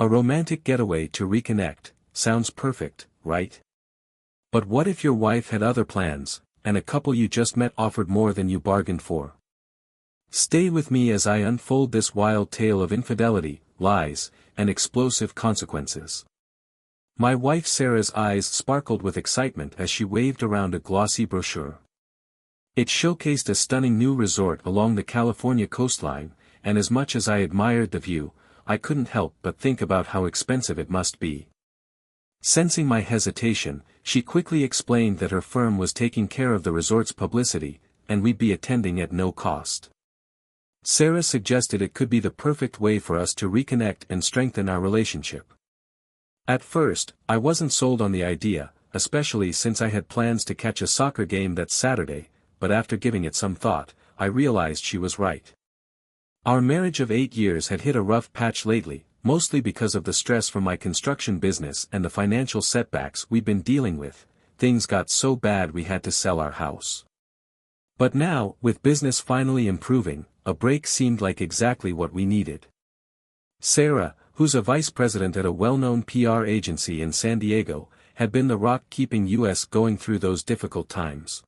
A romantic getaway to reconnect, sounds perfect, right? But what if your wife had other plans, and a couple you just met offered more than you bargained for? Stay with me as I unfold this wild tale of infidelity, lies, and explosive consequences. My wife Sarah's eyes sparkled with excitement as she waved around a glossy brochure. It showcased a stunning new resort along the California coastline, and as much as I admired the view, I couldn't help but think about how expensive it must be. Sensing my hesitation, she quickly explained that her firm was taking care of the resort's publicity, and we'd be attending at no cost. Sarah suggested it could be the perfect way for us to reconnect and strengthen our relationship. At first, I wasn't sold on the idea, especially since I had plans to catch a soccer game that Saturday, but after giving it some thought, I realized she was right. Our marriage of 8 years had hit a rough patch lately, mostly because of the stress from my construction business and the financial setbacks we'd been dealing with. Things got so bad we had to sell our house. But now, with business finally improving, a break seemed like exactly what we needed. Sarah, who's a vice president at a well-known PR agency in San Diego, had been the rock keeping us going through those difficult times.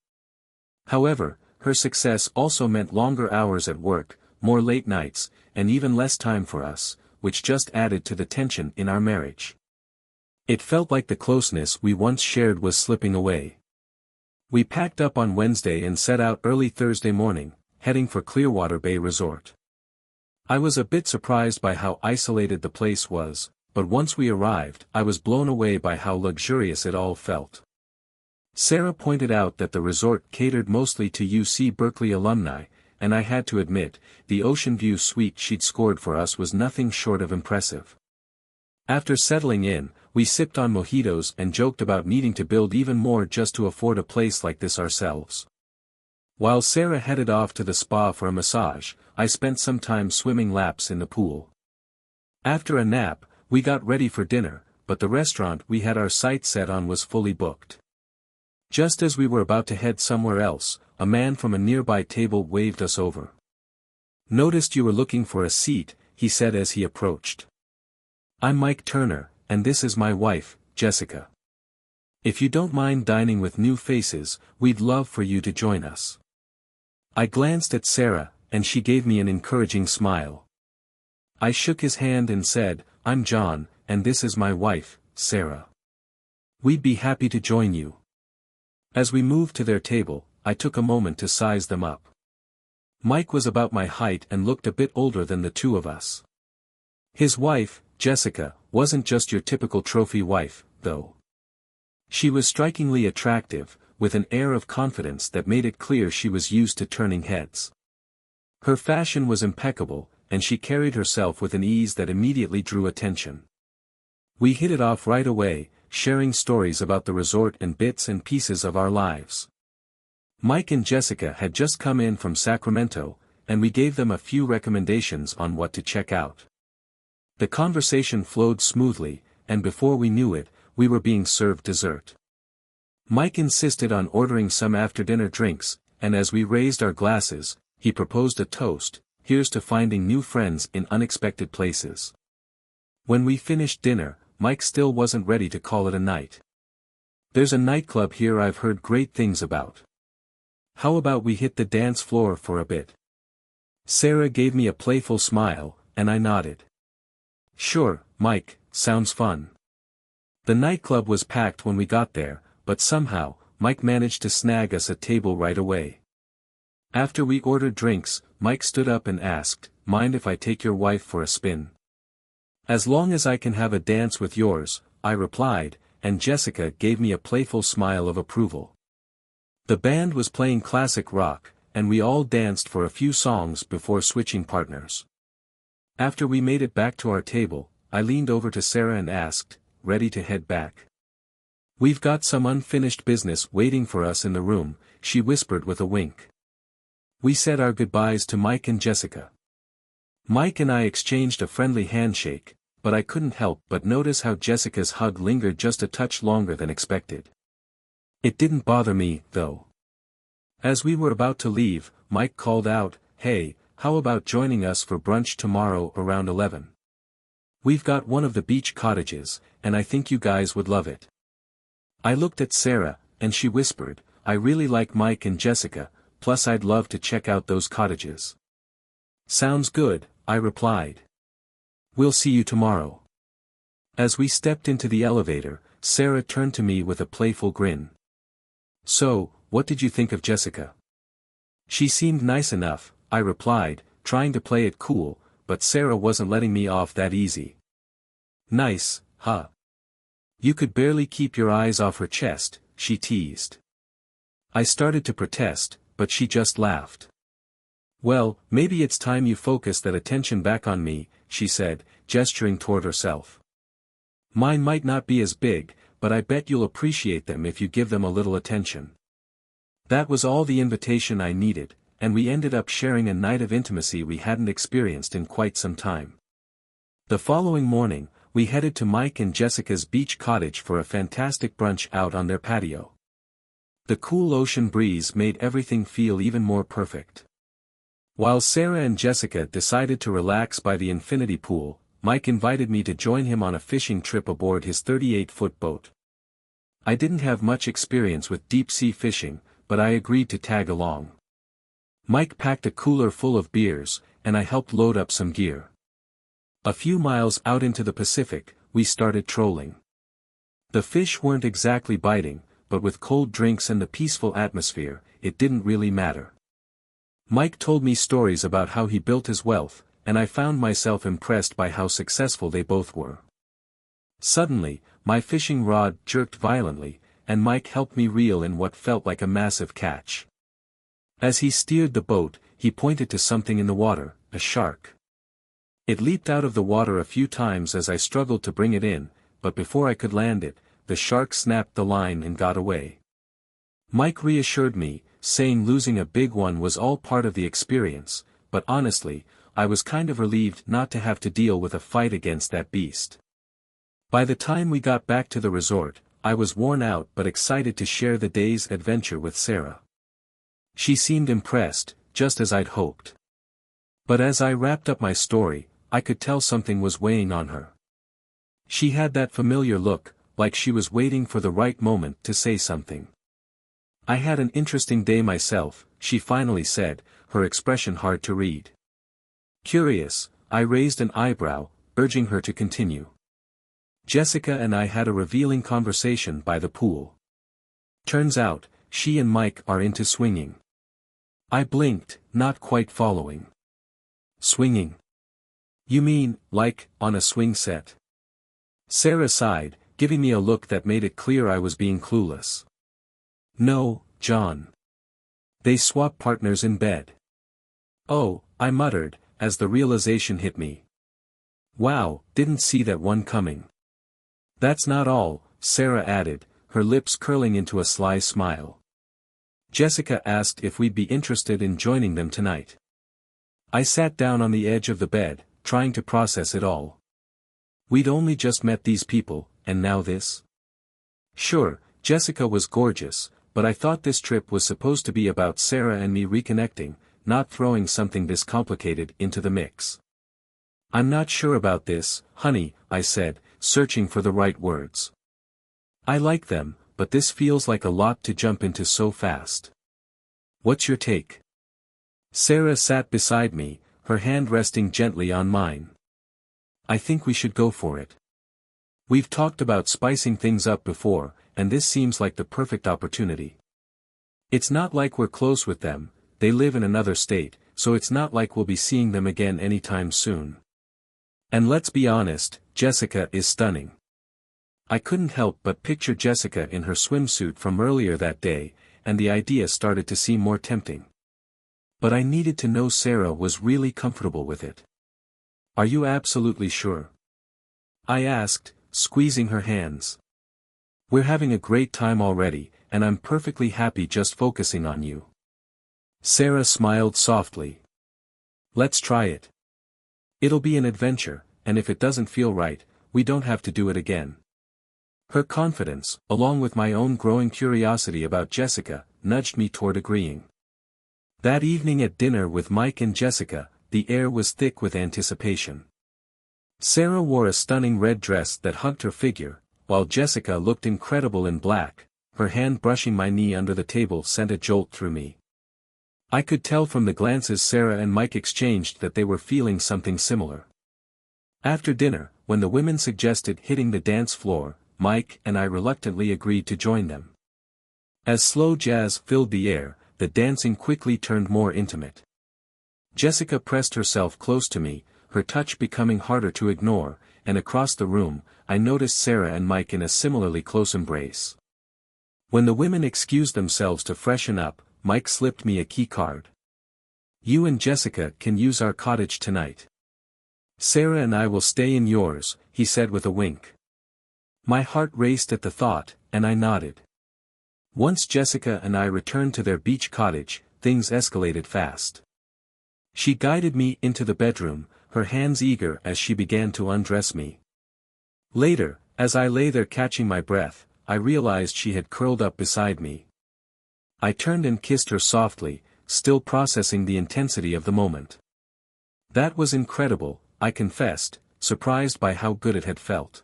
However, her success also meant longer hours at work, more late nights, and even less time for us, which just added to the tension in our marriage. It felt like the closeness we once shared was slipping away. We packed up on Wednesday and set out early Thursday morning, heading for Clearwater Bay Resort. I was a bit surprised by how isolated the place was, but once we arrived, I was blown away by how luxurious it all felt. Sarah pointed out that the resort catered mostly to UC Berkeley alumni, and I had to admit, the ocean view suite she'd scored for us was nothing short of impressive. After settling in, we sipped on mojitos and joked about needing to build even more just to afford a place like this ourselves. While Sarah headed off to the spa for a massage, I spent some time swimming laps in the pool. After a nap, we got ready for dinner, but the restaurant we had our sights set on was fully booked. Just as we were about to head somewhere else, a man from a nearby table waved us over. "Noticed you were looking for a seat," he said as he approached. "I'm Mike Turner, and this is my wife, Jessica. If you don't mind dining with new faces, we'd love for you to join us." I glanced at Sarah, and she gave me an encouraging smile. I shook his hand and said, "I'm John, and this is my wife, Sarah. We'd be happy to join you." As we moved to their table, I took a moment to size them up. Mike was about my height and looked a bit older than the two of us. His wife, Jessica, wasn't just your typical trophy wife, though. She was strikingly attractive, with an air of confidence that made it clear she was used to turning heads. Her fashion was impeccable, and she carried herself with an ease that immediately drew attention. We hit it off right away, sharing stories about the resort and bits and pieces of our lives. Mike and Jessica had just come in from Sacramento, and we gave them a few recommendations on what to check out. The conversation flowed smoothly, and before we knew it, we were being served dessert. Mike insisted on ordering some after-dinner drinks, and as we raised our glasses, he proposed a toast, "Here's to finding new friends in unexpected places." When we finished dinner, Mike still wasn't ready to call it a night. "There's a nightclub here I've heard great things about. How about we hit the dance floor for a bit?" Sarah gave me a playful smile, and I nodded. "Sure, Mike, sounds fun." The nightclub was packed when we got there, but somehow, Mike managed to snag us a table right away. After we ordered drinks, Mike stood up and asked, "Mind if I take your wife for a spin?" "As long as I can have a dance with yours," I replied, and Jessica gave me a playful smile of approval. The band was playing classic rock, and we all danced for a few songs before switching partners. After we made it back to our table, I leaned over to Sarah and asked, "Ready to head back?" "We've got some unfinished business waiting for us in the room," she whispered with a wink. We said our goodbyes to Mike and Jessica. Mike and I exchanged a friendly handshake, but I couldn't help but notice how Jessica's hug lingered just a touch longer than expected. It didn't bother me, though. As we were about to leave, Mike called out, "Hey, how about joining us for brunch tomorrow around 11? We've got one of the beach cottages, and I think you guys would love it. I looked at Sarah, and she whispered, I really like Mike and Jessica, plus I'd love to check out those cottages. Sounds good, I replied. We'll see you tomorrow. As we stepped into the elevator, Sarah turned to me with a playful grin. So, what did you think of Jessica? She seemed nice enough, I replied, trying to play it cool, but Sarah wasn't letting me off that easy. Nice, huh? You could barely keep your eyes off her chest, she teased. I started to protest, but she just laughed. Well, maybe it's time you focus that attention back on me, she said, gesturing toward herself. Mine might not be as big, but I bet you'll appreciate them if you give them a little attention. That was all the invitation I needed, and we ended up sharing a night of intimacy we hadn't experienced in quite some time. The following morning, we headed to Mike and Jessica's beach cottage for a fantastic brunch out on their patio. The cool ocean breeze made everything feel even more perfect. While Sarah and Jessica decided to relax by the infinity pool, Mike invited me to join him on a fishing trip aboard his 38-foot boat. I didn't have much experience with deep-sea fishing, but I agreed to tag along. Mike packed a cooler full of beers, and I helped load up some gear. A few miles out into the Pacific, we started trolling. The fish weren't exactly biting, but with cold drinks and the peaceful atmosphere, it didn't really matter. Mike told me stories about how he built his wealth, and I found myself impressed by how successful they both were. Suddenly, my fishing rod jerked violently, and Mike helped me reel in what felt like a massive catch. As he steered the boat, he pointed to something in the water, a shark. It leaped out of the water a few times as I struggled to bring it in, but before I could land it, the shark snapped the line and got away. Mike reassured me, saying losing a big one was all part of the experience, but honestly, I was kind of relieved not to have to deal with a fight against that beast. By the time we got back to the resort, I was worn out but excited to share the day's adventure with Sarah. She seemed impressed, just as I'd hoped. But as I wrapped up my story, I could tell something was weighing on her. She had that familiar look, like she was waiting for the right moment to say something. I had an interesting day myself, she finally said, her expression hard to read. Curious, I raised an eyebrow, urging her to continue. Jessica and I had a revealing conversation by the pool. Turns out, she and Mike are into swinging. I blinked, not quite following. Swinging? You mean, like, on a swing set? Sarah sighed, giving me a look that made it clear I was being clueless. No, John. They swap partners in bed. Oh, I muttered, as the realization hit me. Wow, didn't see that one coming. That's not all, Sarah added, her lips curling into a sly smile. Jessica asked if we'd be interested in joining them tonight. I sat down on the edge of the bed, trying to process it all. We'd only just met these people, and now this? Sure, Jessica was gorgeous, but I thought this trip was supposed to be about Sarah and me reconnecting, not throwing something this complicated into the mix. I'm not sure about this, honey, I said, searching for the right words. I like them, but this feels like a lot to jump into so fast. What's your take? Sarah sat beside me, her hand resting gently on mine. I think we should go for it. We've talked about spicing things up before, and this seems like the perfect opportunity. It's not like we're close with them, they live in another state, so it's not like we'll be seeing them again anytime soon. And let's be honest, Jessica is stunning. I couldn't help but picture Jessica in her swimsuit from earlier that day, and the idea started to seem more tempting. But I needed to know Sarah was really comfortable with it. Are you absolutely sure? I asked, squeezing her hands. We're having a great time already, and I'm perfectly happy just focusing on you. Sarah smiled softly. Let's try it. It'll be an adventure, and if it doesn't feel right, we don't have to do it again. Her confidence, along with my own growing curiosity about Jessica, nudged me toward agreeing. That evening at dinner with Mike and Jessica, the air was thick with anticipation. Sarah wore a stunning red dress that hugged her figure, while Jessica looked incredible in black. Her hand brushing my knee under the table sent a jolt through me. I could tell from the glances Sarah and Mike exchanged that they were feeling something similar. After dinner, when the women suggested hitting the dance floor, Mike and I reluctantly agreed to join them. As slow jazz filled the air, the dancing quickly turned more intimate. Jessica pressed herself close to me, her touch becoming harder to ignore, and across the room, I noticed Sarah and Mike in a similarly close embrace. When the women excused themselves to freshen up, Mike slipped me a key card. "You and Jessica can use our cottage tonight. Sarah and I will stay in yours," he said with a wink. My heart raced at the thought, and I nodded. Once Jessica and I returned to their beach cottage, things escalated fast. She guided me into the bedroom, her hands eager as she began to undress me. Later, as I lay there catching my breath, I realized she had curled up beside me. I turned and kissed her softly, still processing the intensity of the moment. That was incredible, I confessed, surprised by how good it had felt.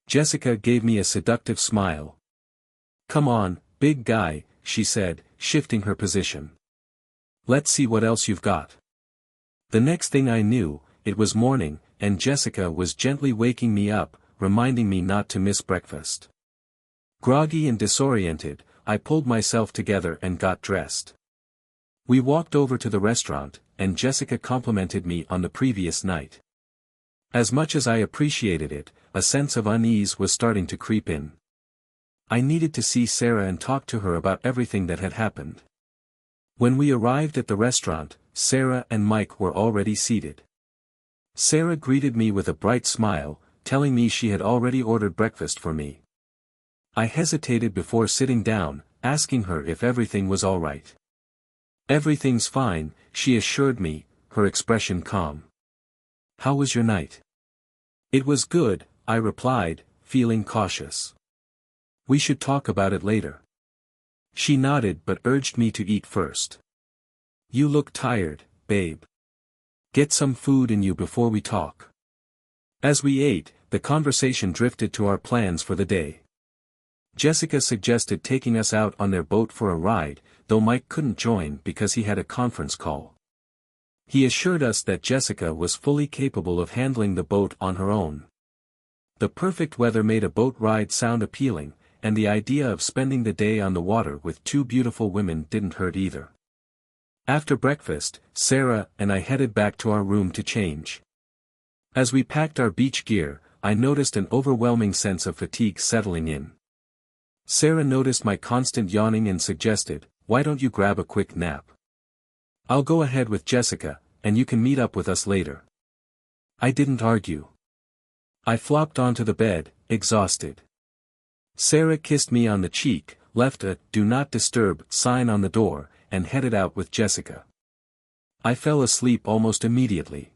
Jessica gave me a seductive smile. "Come on, big guy," she said, shifting her position. "Let's see what else you've got." The next thing I knew, it was morning, and Jessica was gently waking me up, reminding me not to miss breakfast. Groggy and disoriented, I pulled myself together and got dressed. We walked over to the restaurant, and Jessica complimented me on the previous night. As much as I appreciated it, a sense of unease was starting to creep in. I needed to see Sarah and talk to her about everything that had happened. When we arrived at the restaurant, Sarah and Mike were already seated. Sarah greeted me with a bright smile, telling me she had already ordered breakfast for me. I hesitated before sitting down, asking her if everything was all right. "Everything's fine," she assured me, her expression calm. "How was your night?" "It was good," I replied, feeling cautious. "We should talk about it later." She nodded but urged me to eat first. "You look tired, babe. Get some food in you before we talk." As we ate, the conversation drifted to our plans for the day. Jessica suggested taking us out on their boat for a ride, though Mike couldn't join because he had a conference call. He assured us that Jessica was fully capable of handling the boat on her own. The perfect weather made a boat ride sound appealing, and the idea of spending the day on the water with two beautiful women didn't hurt either. After breakfast, Sarah and I headed back to our room to change. As we packed our beach gear, I noticed an overwhelming sense of fatigue settling in. Sarah noticed my constant yawning and suggested, "Why don't you grab a quick nap? I'll go ahead with Jessica, and you can meet up with us later." I didn't argue. I flopped onto the bed, exhausted. Sarah kissed me on the cheek, left a "do not disturb" sign on the door, and headed out with Jessica. I fell asleep almost immediately.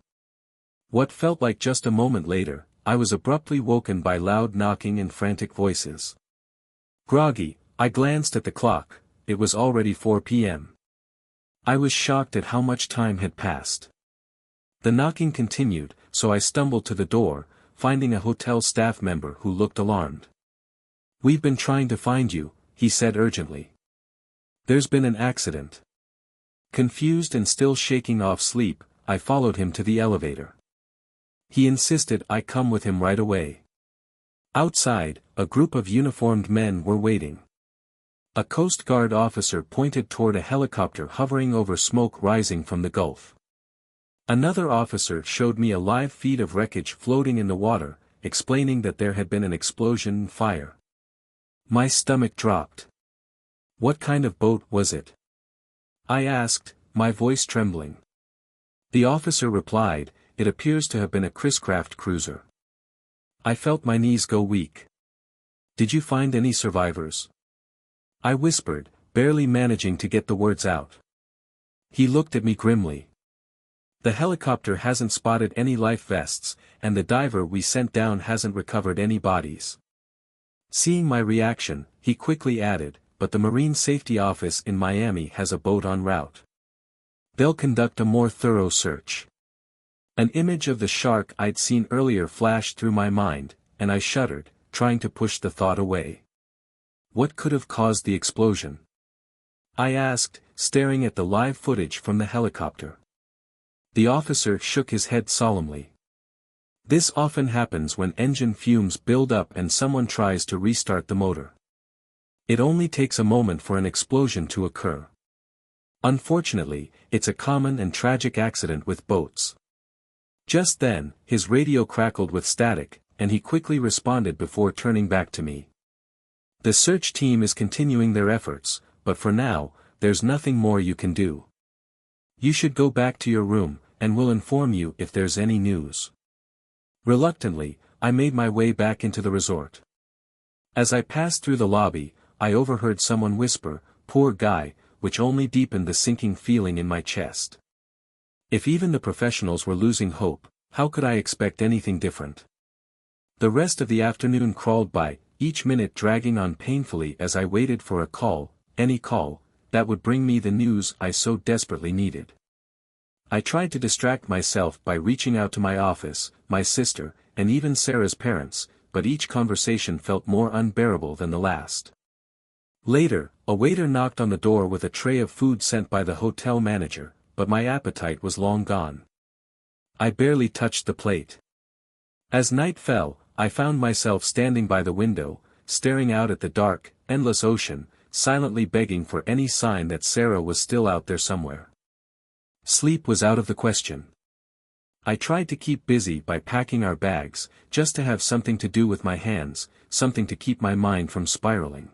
What felt like just a moment later, I was abruptly woken by loud knocking and frantic voices. Groggy, I glanced at the clock. It was already 4 p.m. I was shocked at how much time had passed. The knocking continued, so I stumbled to the door, finding a hotel staff member who looked alarmed. "We've been trying to find you," he said urgently. "There's been an accident." Confused and still shaking off sleep, I followed him to the elevator. He insisted I come with him right away. Outside, a group of uniformed men were waiting. A Coast Guard officer pointed toward a helicopter hovering over smoke rising from the Gulf. Another officer showed me a live feed of wreckage floating in the water, explaining that there had been an explosion and fire. My stomach dropped. "What kind of boat was it?" I asked, my voice trembling. The officer replied, "It appears to have been a Chris-Craft cruiser." I felt my knees go weak. "Did you find any survivors?" I whispered, barely managing to get the words out. He looked at me grimly. "The helicopter hasn't spotted any life vests, and the diver we sent down hasn't recovered any bodies." Seeing my reaction, he quickly added, "But the Marine Safety Office in Miami has a boat en route. They'll conduct a more thorough search." An image of the shark I'd seen earlier flashed through my mind, and I shuddered, trying to push the thought away. What could have caused the explosion? I asked, staring at the live footage from the helicopter. The officer shook his head solemnly. This often happens when engine fumes build up and someone tries to restart the motor. It only takes a moment for an explosion to occur. Unfortunately, it's a common and tragic accident with boats. Just then, his radio crackled with static, and he quickly responded before turning back to me. The search team is continuing their efforts, but for now, there's nothing more you can do. You should go back to your room, and we'll inform you if there's any news. Reluctantly, I made my way back into the resort. As I passed through the lobby, I overheard someone whisper, "Poor guy," which only deepened the sinking feeling in my chest. If even the professionals were losing hope, how could I expect anything different? The rest of the afternoon crawled by, each minute dragging on painfully as I waited for a call, any call, that would bring me the news I so desperately needed. I tried to distract myself by reaching out to my office, my sister, and even Sarah's parents, but each conversation felt more unbearable than the last. Later, a waiter knocked on the door with a tray of food sent by the hotel manager, but my appetite was long gone. I barely touched the plate. As night fell, I found myself standing by the window, staring out at the dark, endless ocean, silently begging for any sign that Sarah was still out there somewhere. Sleep was out of the question. I tried to keep busy by packing our bags, just to have something to do with my hands, something to keep my mind from spiraling.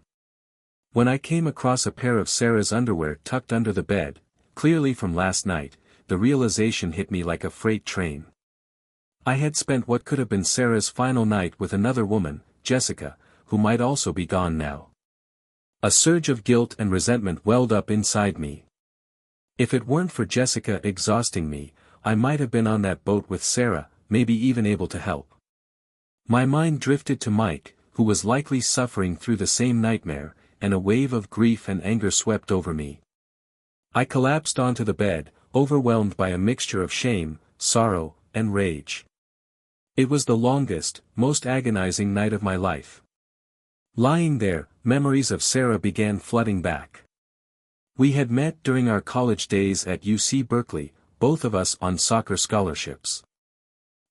When I came across a pair of Sarah's underwear tucked under the bed, clearly from last night, the realization hit me like a freight train. I had spent what could have been Sarah's final night with another woman, Jessica, who might also be gone now. A surge of guilt and resentment welled up inside me. If it weren't for Jessica exhausting me, I might have been on that boat with Sarah, maybe even able to help. My mind drifted to Mike, who was likely suffering through the same nightmare, and a wave of grief and anger swept over me. I collapsed onto the bed, overwhelmed by a mixture of shame, sorrow, and rage. It was the longest, most agonizing night of my life. Lying there, memories of Sarah began flooding back. We had met during our college days at UC Berkeley, both of us on soccer scholarships.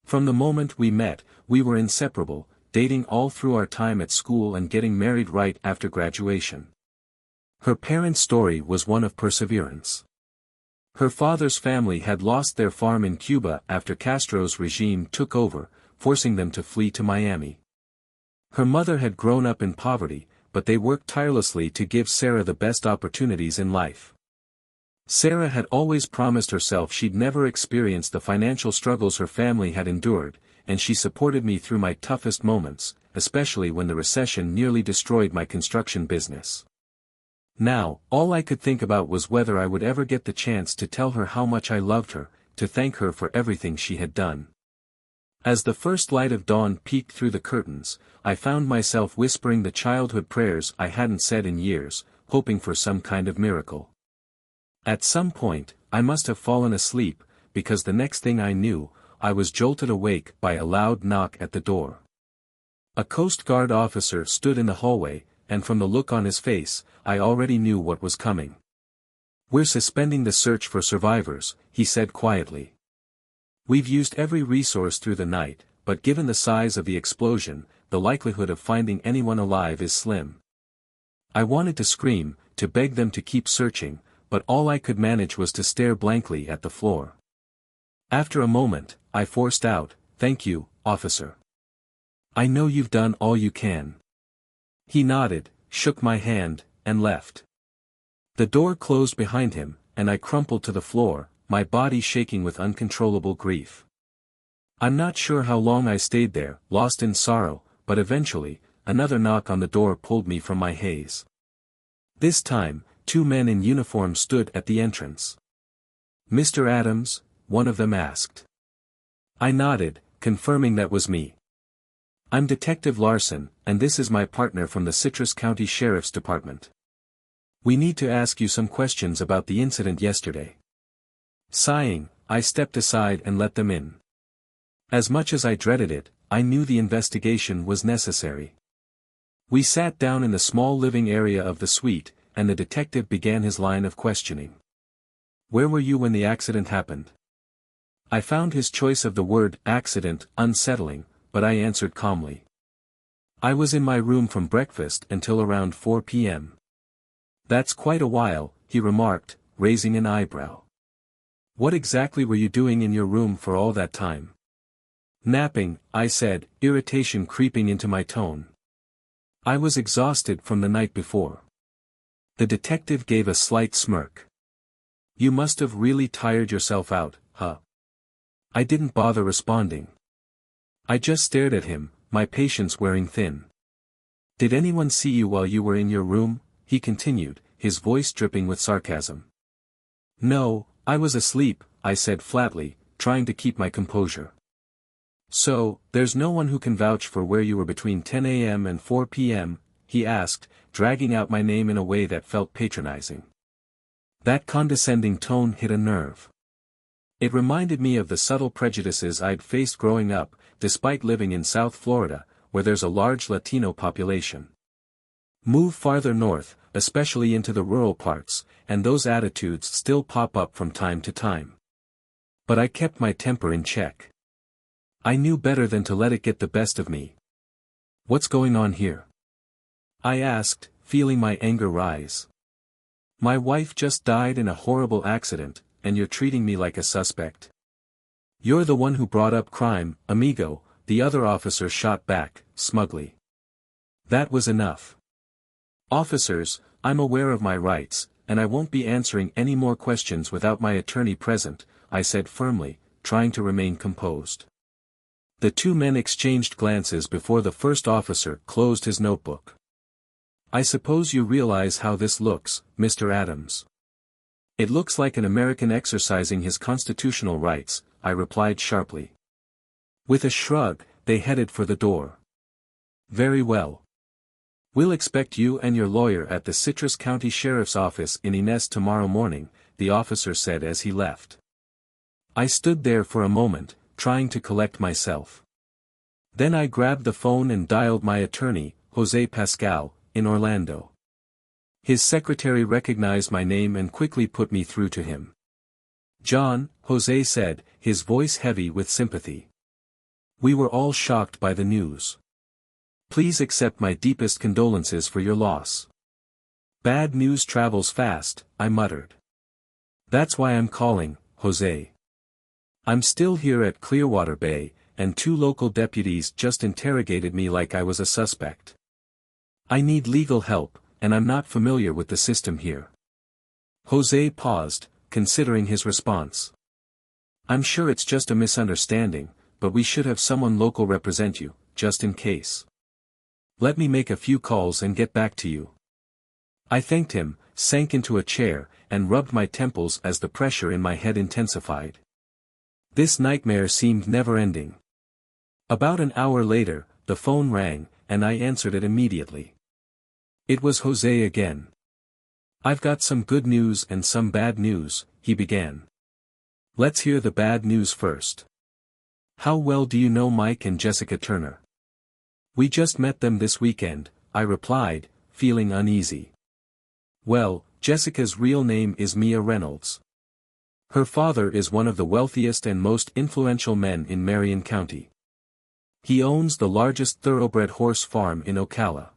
From the moment we met, we were inseparable, dating all through our time at school and getting married right after graduation. Her parents' story was one of perseverance. Her father's family had lost their farm in Cuba after Castro's regime took over, forcing them to flee to Miami. Her mother had grown up in poverty, but they worked tirelessly to give Sarah the best opportunities in life. Sarah had always promised herself she'd never experience the financial struggles her family had endured, and she supported me through my toughest moments, especially when the recession nearly destroyed my construction business. Now, all I could think about was whether I would ever get the chance to tell her how much I loved her, to thank her for everything she had done. As the first light of dawn peeked through the curtains, I found myself whispering the childhood prayers I hadn't said in years, hoping for some kind of miracle. At some point, I must have fallen asleep, because the next thing I knew, I was jolted awake by a loud knock at the door. A Coast Guard officer stood in the hallway, and from the look on his face, I already knew what was coming. "We're suspending the search for survivors," he said quietly. "We've used every resource through the night, but given the size of the explosion, the likelihood of finding anyone alive is slim." I wanted to scream, to beg them to keep searching, but all I could manage was to stare blankly at the floor. After a moment, I forced out, "Thank you, officer. I know you've done all you can." He nodded, shook my hand, and left. The door closed behind him, and I crumpled to the floor, my body shaking with uncontrollable grief. I'm not sure how long I stayed there, lost in sorrow, but eventually, another knock on the door pulled me from my haze. This time, 2 men in uniform stood at the entrance. "Mr. Adams?" one of them asked. I nodded, confirming that was me. "I'm Detective Larson, and this is my partner from the Citrus County Sheriff's Department. We need to ask you some questions about the incident yesterday." Sighing, I stepped aside and let them in. As much as I dreaded it, I knew the investigation was necessary. We sat down in the small living area of the suite, and the detective began his line of questioning. "Where were you when the accident happened?" I found his choice of the word accident unsettling, but I answered calmly. "I was in my room from breakfast until around 4 p.m. "That's quite a while," he remarked, raising an eyebrow. "What exactly were you doing in your room for all that time?" "Napping," I said, irritation creeping into my tone. "I was exhausted from the night before." The detective gave a slight smirk. "You must have really tired yourself out, huh?" I didn't bother responding. I just stared at him, my patience wearing thin. "Did anyone see you while you were in your room?" he continued, his voice dripping with sarcasm. "No, I was asleep," I said flatly, trying to keep my composure. "So, there's no one who can vouch for where you were between 10 a.m. and 4 p.m., he asked, dragging out my name in a way that felt patronizing. That condescending tone hit a nerve. It reminded me of the subtle prejudices I'd faced growing up, despite living in South Florida, where there's a large Latino population. Move farther north, especially into the rural parts, and those attitudes still pop up from time to time. But I kept my temper in check. I knew better than to let it get the best of me. "What's going on here?" I asked, feeling my anger rise. "My wife just died in a horrible accident, and you're treating me like a suspect." "You're the one who brought up crime, amigo," the other officer shot back, smugly. That was enough. "Officers, I'm aware of my rights, and I won't be answering any more questions without my attorney present," I said firmly, trying to remain composed. The two men exchanged glances before the first officer closed his notebook. "I suppose you realize how this looks, Mr. Adams." "It looks like an American exercising his constitutional rights," I replied sharply. With a shrug, they headed for the door. "Very well. We'll expect you and your lawyer at the Citrus County Sheriff's Office in Inez tomorrow morning," the officer said as he left. I stood there for a moment, trying to collect myself. Then I grabbed the phone and dialed my attorney, Jose Pascal, in Orlando. His secretary recognized my name and quickly put me through to him. "John," Jose said, his voice heavy with sympathy. "We were all shocked by the news. Please accept my deepest condolences for your loss." "Bad news travels fast," I muttered. "That's why I'm calling, Jose. I'm still here at Clearwater Bay, and two local deputies just interrogated me like I was a suspect. I need legal help, and I'm not familiar with the system here." Jose paused, considering his response. "I'm sure it's just a misunderstanding, but we should have someone local represent you, just in case. Let me make a few calls and get back to you." I thanked him, sank into a chair, and rubbed my temples as the pressure in my head intensified. This nightmare seemed never-ending. About an hour later, the phone rang, and I answered it immediately. It was Jose again. "I've got some good news and some bad news," he began. "Let's hear the bad news first. How well do you know Mike and Jessica Turner?" "We just met them this weekend," I replied, feeling uneasy. "Well, Jessica's real name is Mia Reynolds. Her father is one of the wealthiest and most influential men in Marion County. He owns the largest thoroughbred horse farm in Ocala.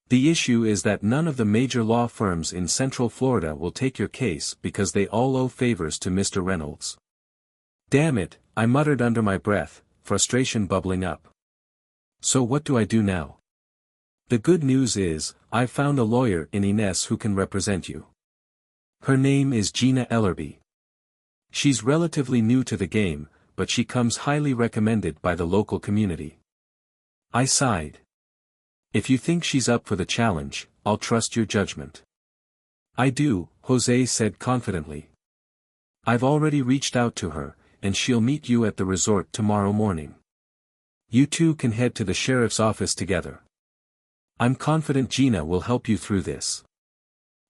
The issue is that none of the major law firms in Central Florida will take your case because they all owe favors to Mr. Reynolds." "Damn it," I muttered under my breath, frustration bubbling up. "So what do I do now?" "The good news is, I've found a lawyer in Inez who can represent you. Her name is Gina Ellerby. She's relatively new to the game, but she comes highly recommended by the local community." I sighed. "If you think she's up for the challenge, I'll trust your judgment." "I do," Jose said confidently. "I've already reached out to her, and she'll meet you at the resort tomorrow morning. You two can head to the sheriff's office together. I'm confident Gina will help you through this."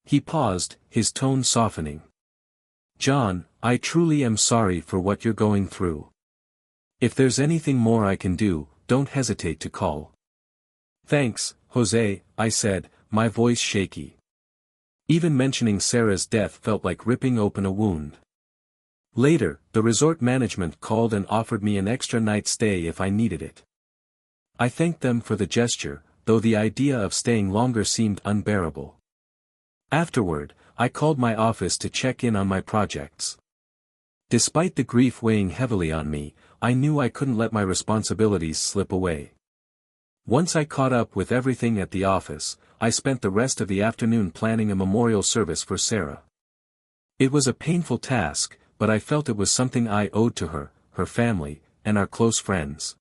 He paused, his tone softening. "John, I truly am sorry for what you're going through. If there's anything more I can do, don't hesitate to call. Thanks, Jose, I said, my voice shaky. Even mentioning Sarah's death felt like ripping open a wound. Later, the resort management called and offered me an extra night stay if I needed it. I thanked them for the gesture, though the idea of staying longer seemed unbearable. Afterward, I called my office to check in on my projects. Despite the grief weighing heavily on me, I knew I couldn't let my responsibilities slip away. Once I caught up with everything at the office, I spent the rest of the afternoon planning a memorial service for Sarah. It was a painful task, but I felt it was something I owed to her, her family, and our close friends.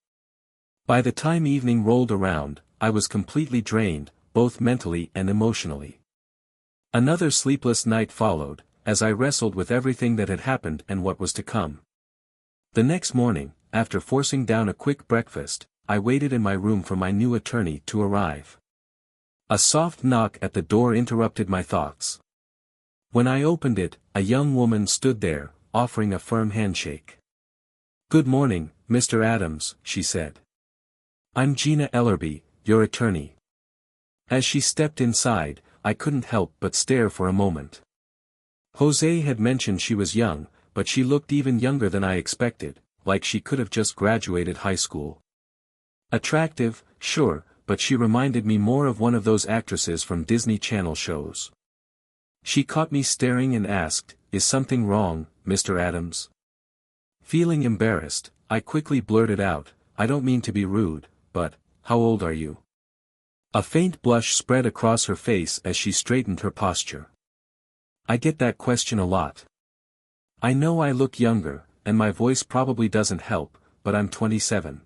By the time evening rolled around, I was completely drained, both mentally and emotionally. Another sleepless night followed, as I wrestled with everything that had happened and what was to come. The next morning, after forcing down a quick breakfast, I waited in my room for my new attorney to arrive. A soft knock at the door interrupted my thoughts. When I opened it, a young woman stood there, offering a firm handshake. "Good morning, Mr. Adams," she said. "I'm Gina Ellerby, your attorney." As she stepped inside, I couldn't help but stare for a moment. Jose had mentioned she was young, but she looked even younger than I expected, like she could have just graduated high school. Attractive, sure, but she reminded me more of one of those actresses from Disney Channel shows. She caught me staring and asked, "Is something wrong, Mr. Adams?" Feeling embarrassed, I quickly blurted out, "I don't mean to be rude, but, how old are you?" A faint blush spread across her face as she straightened her posture. "I get that question a lot. I know I look younger, and my voice probably doesn't help, but I'm 27.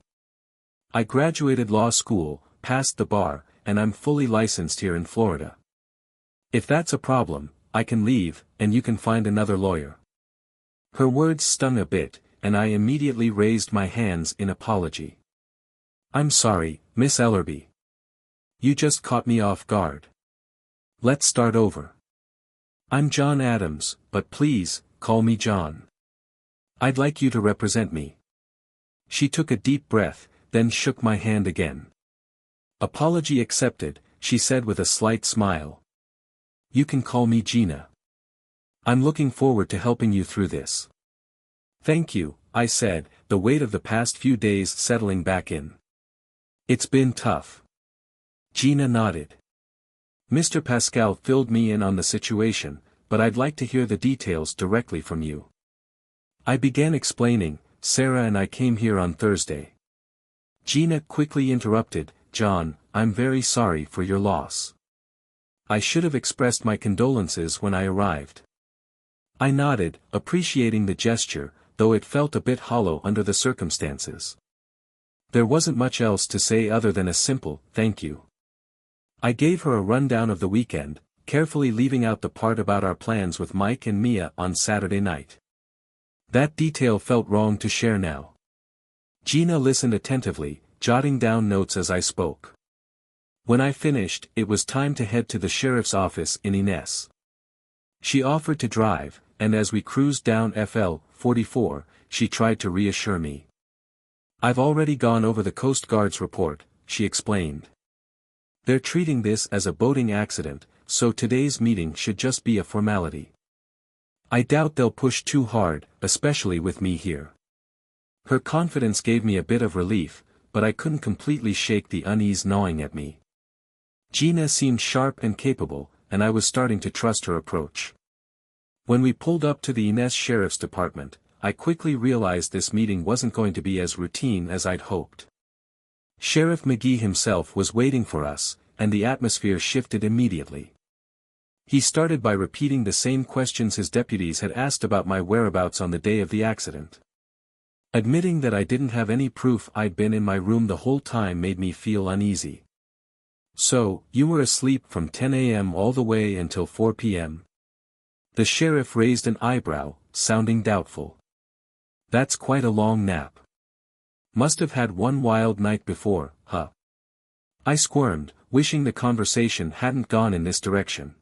I graduated law school, passed the bar, and I'm fully licensed here in Florida. If that's a problem, I can leave, and you can find another lawyer." Her words stung a bit, and I immediately raised my hands in apology. "I'm sorry, Miss Ellerby. You just caught me off guard. Let's start over. I'm John Adams, but please, call me John. I'd like you to represent me." She took a deep breath, then shook my hand again. "Apology accepted," she said with a slight smile. "You can call me Gina. I'm looking forward to helping you through this." "Thank you," I said, the weight of the past few days settling back in. "It's been tough." Gina nodded. "Mr. Pascal filled me in on the situation, but I'd like to hear the details directly from you." I began explaining, "Sarah and I came here on Thursday." Gina quickly interrupted, "John, I'm very sorry for your loss. I should have expressed my condolences when I arrived." I nodded, appreciating the gesture, though it felt a bit hollow under the circumstances. There wasn't much else to say other than a simple, "Thank you." I gave her a rundown of the weekend, carefully leaving out the part about our plans with Mike and Mia on Saturday night. That detail felt wrong to share now. Gina listened attentively, jotting down notes as I spoke. When I finished, it was time to head to the sheriff's office in Ines. She offered to drive, and as we cruised down FL 44, she tried to reassure me. "I've already gone over the Coast Guard's report," she explained. "They're treating this as a boating accident, so today's meeting should just be a formality. I doubt they'll push too hard, especially with me here." Her confidence gave me a bit of relief, but I couldn't completely shake the unease gnawing at me. Gina seemed sharp and capable, and I was starting to trust her approach. When we pulled up to the Ines Sheriff's Department, I quickly realized this meeting wasn't going to be as routine as I'd hoped. Sheriff McGee himself was waiting for us, and the atmosphere shifted immediately. He started by repeating the same questions his deputies had asked about my whereabouts on the day of the accident. Admitting that I didn't have any proof I'd been in my room the whole time made me feel uneasy. "So, you were asleep from 10 a.m. all the way until 4 p.m. The sheriff raised an eyebrow, sounding doubtful. "That's quite a long nap. Must have had one wild night before, huh?" I squirmed, wishing the conversation hadn't gone in this direction.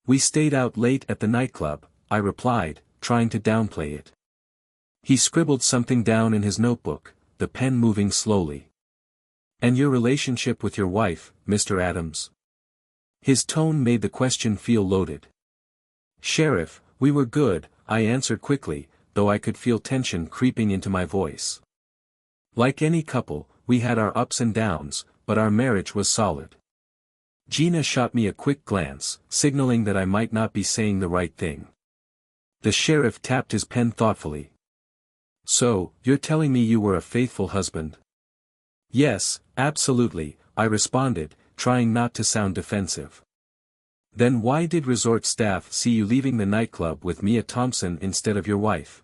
"We stayed out late at the nightclub," I replied, trying to downplay it. He scribbled something down in his notebook, the pen moving slowly. "And your relationship with your wife, Mr. Adams?" His tone made the question feel loaded. "Sheriff, we were good," I answered quickly, though I could feel tension creeping into my voice. "Like any couple, we had our ups and downs, but our marriage was solid." Gina shot me a quick glance, signaling that I might not be saying the right thing. The sheriff tapped his pen thoughtfully. "So, you're telling me you were a faithful husband?" "Yes, absolutely," I responded, trying not to sound defensive. "Then why did resort staff see you leaving the nightclub with Mia Thompson instead of your wife?"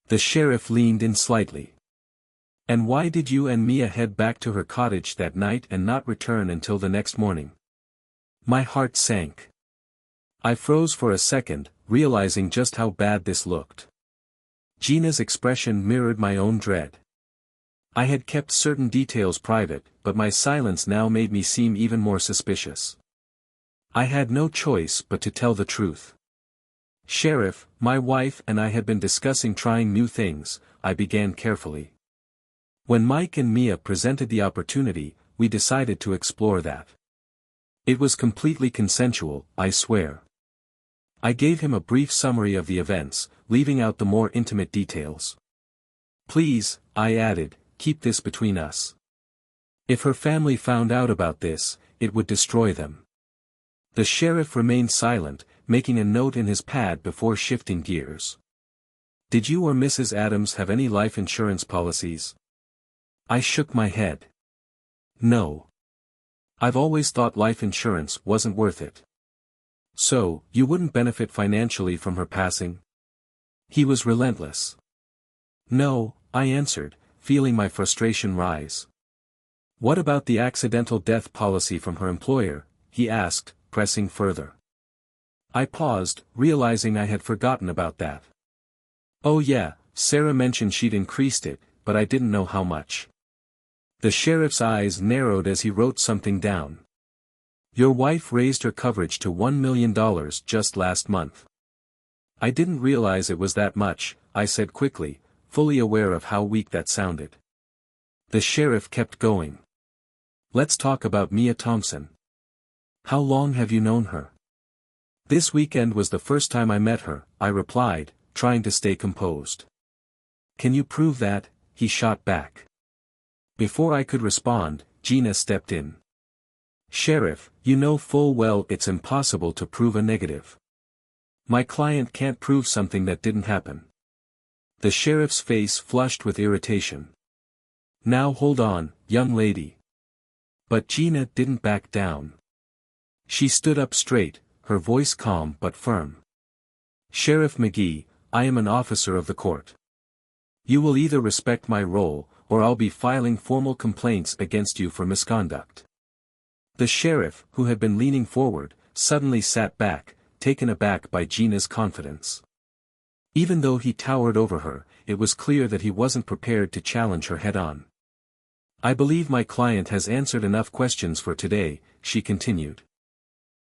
The sheriff leaned in slightly. "And why did you and Mia head back to her cottage that night and not return until the next morning?" My heart sank. I froze for a second, realizing just how bad this looked. Gina's expression mirrored my own dread. I had kept certain details private, but my silence now made me seem even more suspicious. I had no choice but to tell the truth. "Sheriff, my wife and I had been discussing trying new things," I began carefully. "When Mike and Mia presented the opportunity, we decided to explore that. It was completely consensual, I swear." I gave him a brief summary of the events, leaving out the more intimate details. "Please," I added, "keep this between us. If her family found out about this, it would destroy them." The sheriff remained silent, making a note in his pad before shifting gears. "Did you or Mrs. Adams have any life insurance policies?" I shook my head. "No. I've always thought life insurance wasn't worth it." "So, you wouldn't benefit financially from her passing?" He was relentless. "No," I answered, feeling my frustration rise. "What about the accidental death policy from her employer?" he asked, pressing further. I paused, realizing I had forgotten about that. "Oh yeah, Sarah mentioned she'd increased it, but I didn't know how much." The sheriff's eyes narrowed as he wrote something down. "Your wife raised her coverage to $1 million just last month." I didn't realize it was that much, I said quickly, fully aware of how weak that sounded. The sheriff kept going. "Let's talk about Mia Thompson. How long have you known her?" "This weekend was the first time I met her," I replied, trying to stay composed. "Can you prove that?" he shot back. Before I could respond, Gina stepped in. "Sheriff, you know full well it's impossible to prove a negative. My client can't prove something that didn't happen." The sheriff's face flushed with irritation. "Now hold on, young lady." But Gina didn't back down. She stood up straight, her voice calm but firm. "Sheriff McGee, I am an officer of the court. You will either respect my role, or I'll be filing formal complaints against you for misconduct." The sheriff, who had been leaning forward, suddenly sat back, taken aback by Gina's confidence. Even though he towered over her, it was clear that he wasn't prepared to challenge her head-on. "I believe my client has answered enough questions for today," she continued.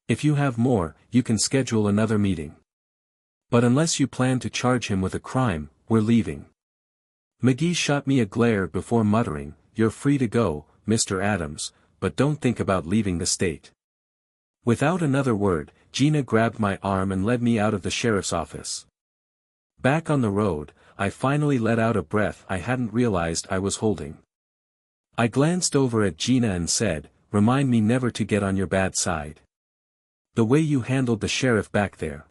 "If you have more, you can schedule another meeting. But unless you plan to charge him with a crime, we're leaving." McGee shot me a glare before muttering, "You're free to go, Mr. Adams, but don't think about leaving the state." Without another word, Gina grabbed my arm and led me out of the sheriff's office. Back on the road, I finally let out a breath I hadn't realized I was holding. I glanced over at Gina and said, "Remind me never to get on your bad side. The way you handled the sheriff back there."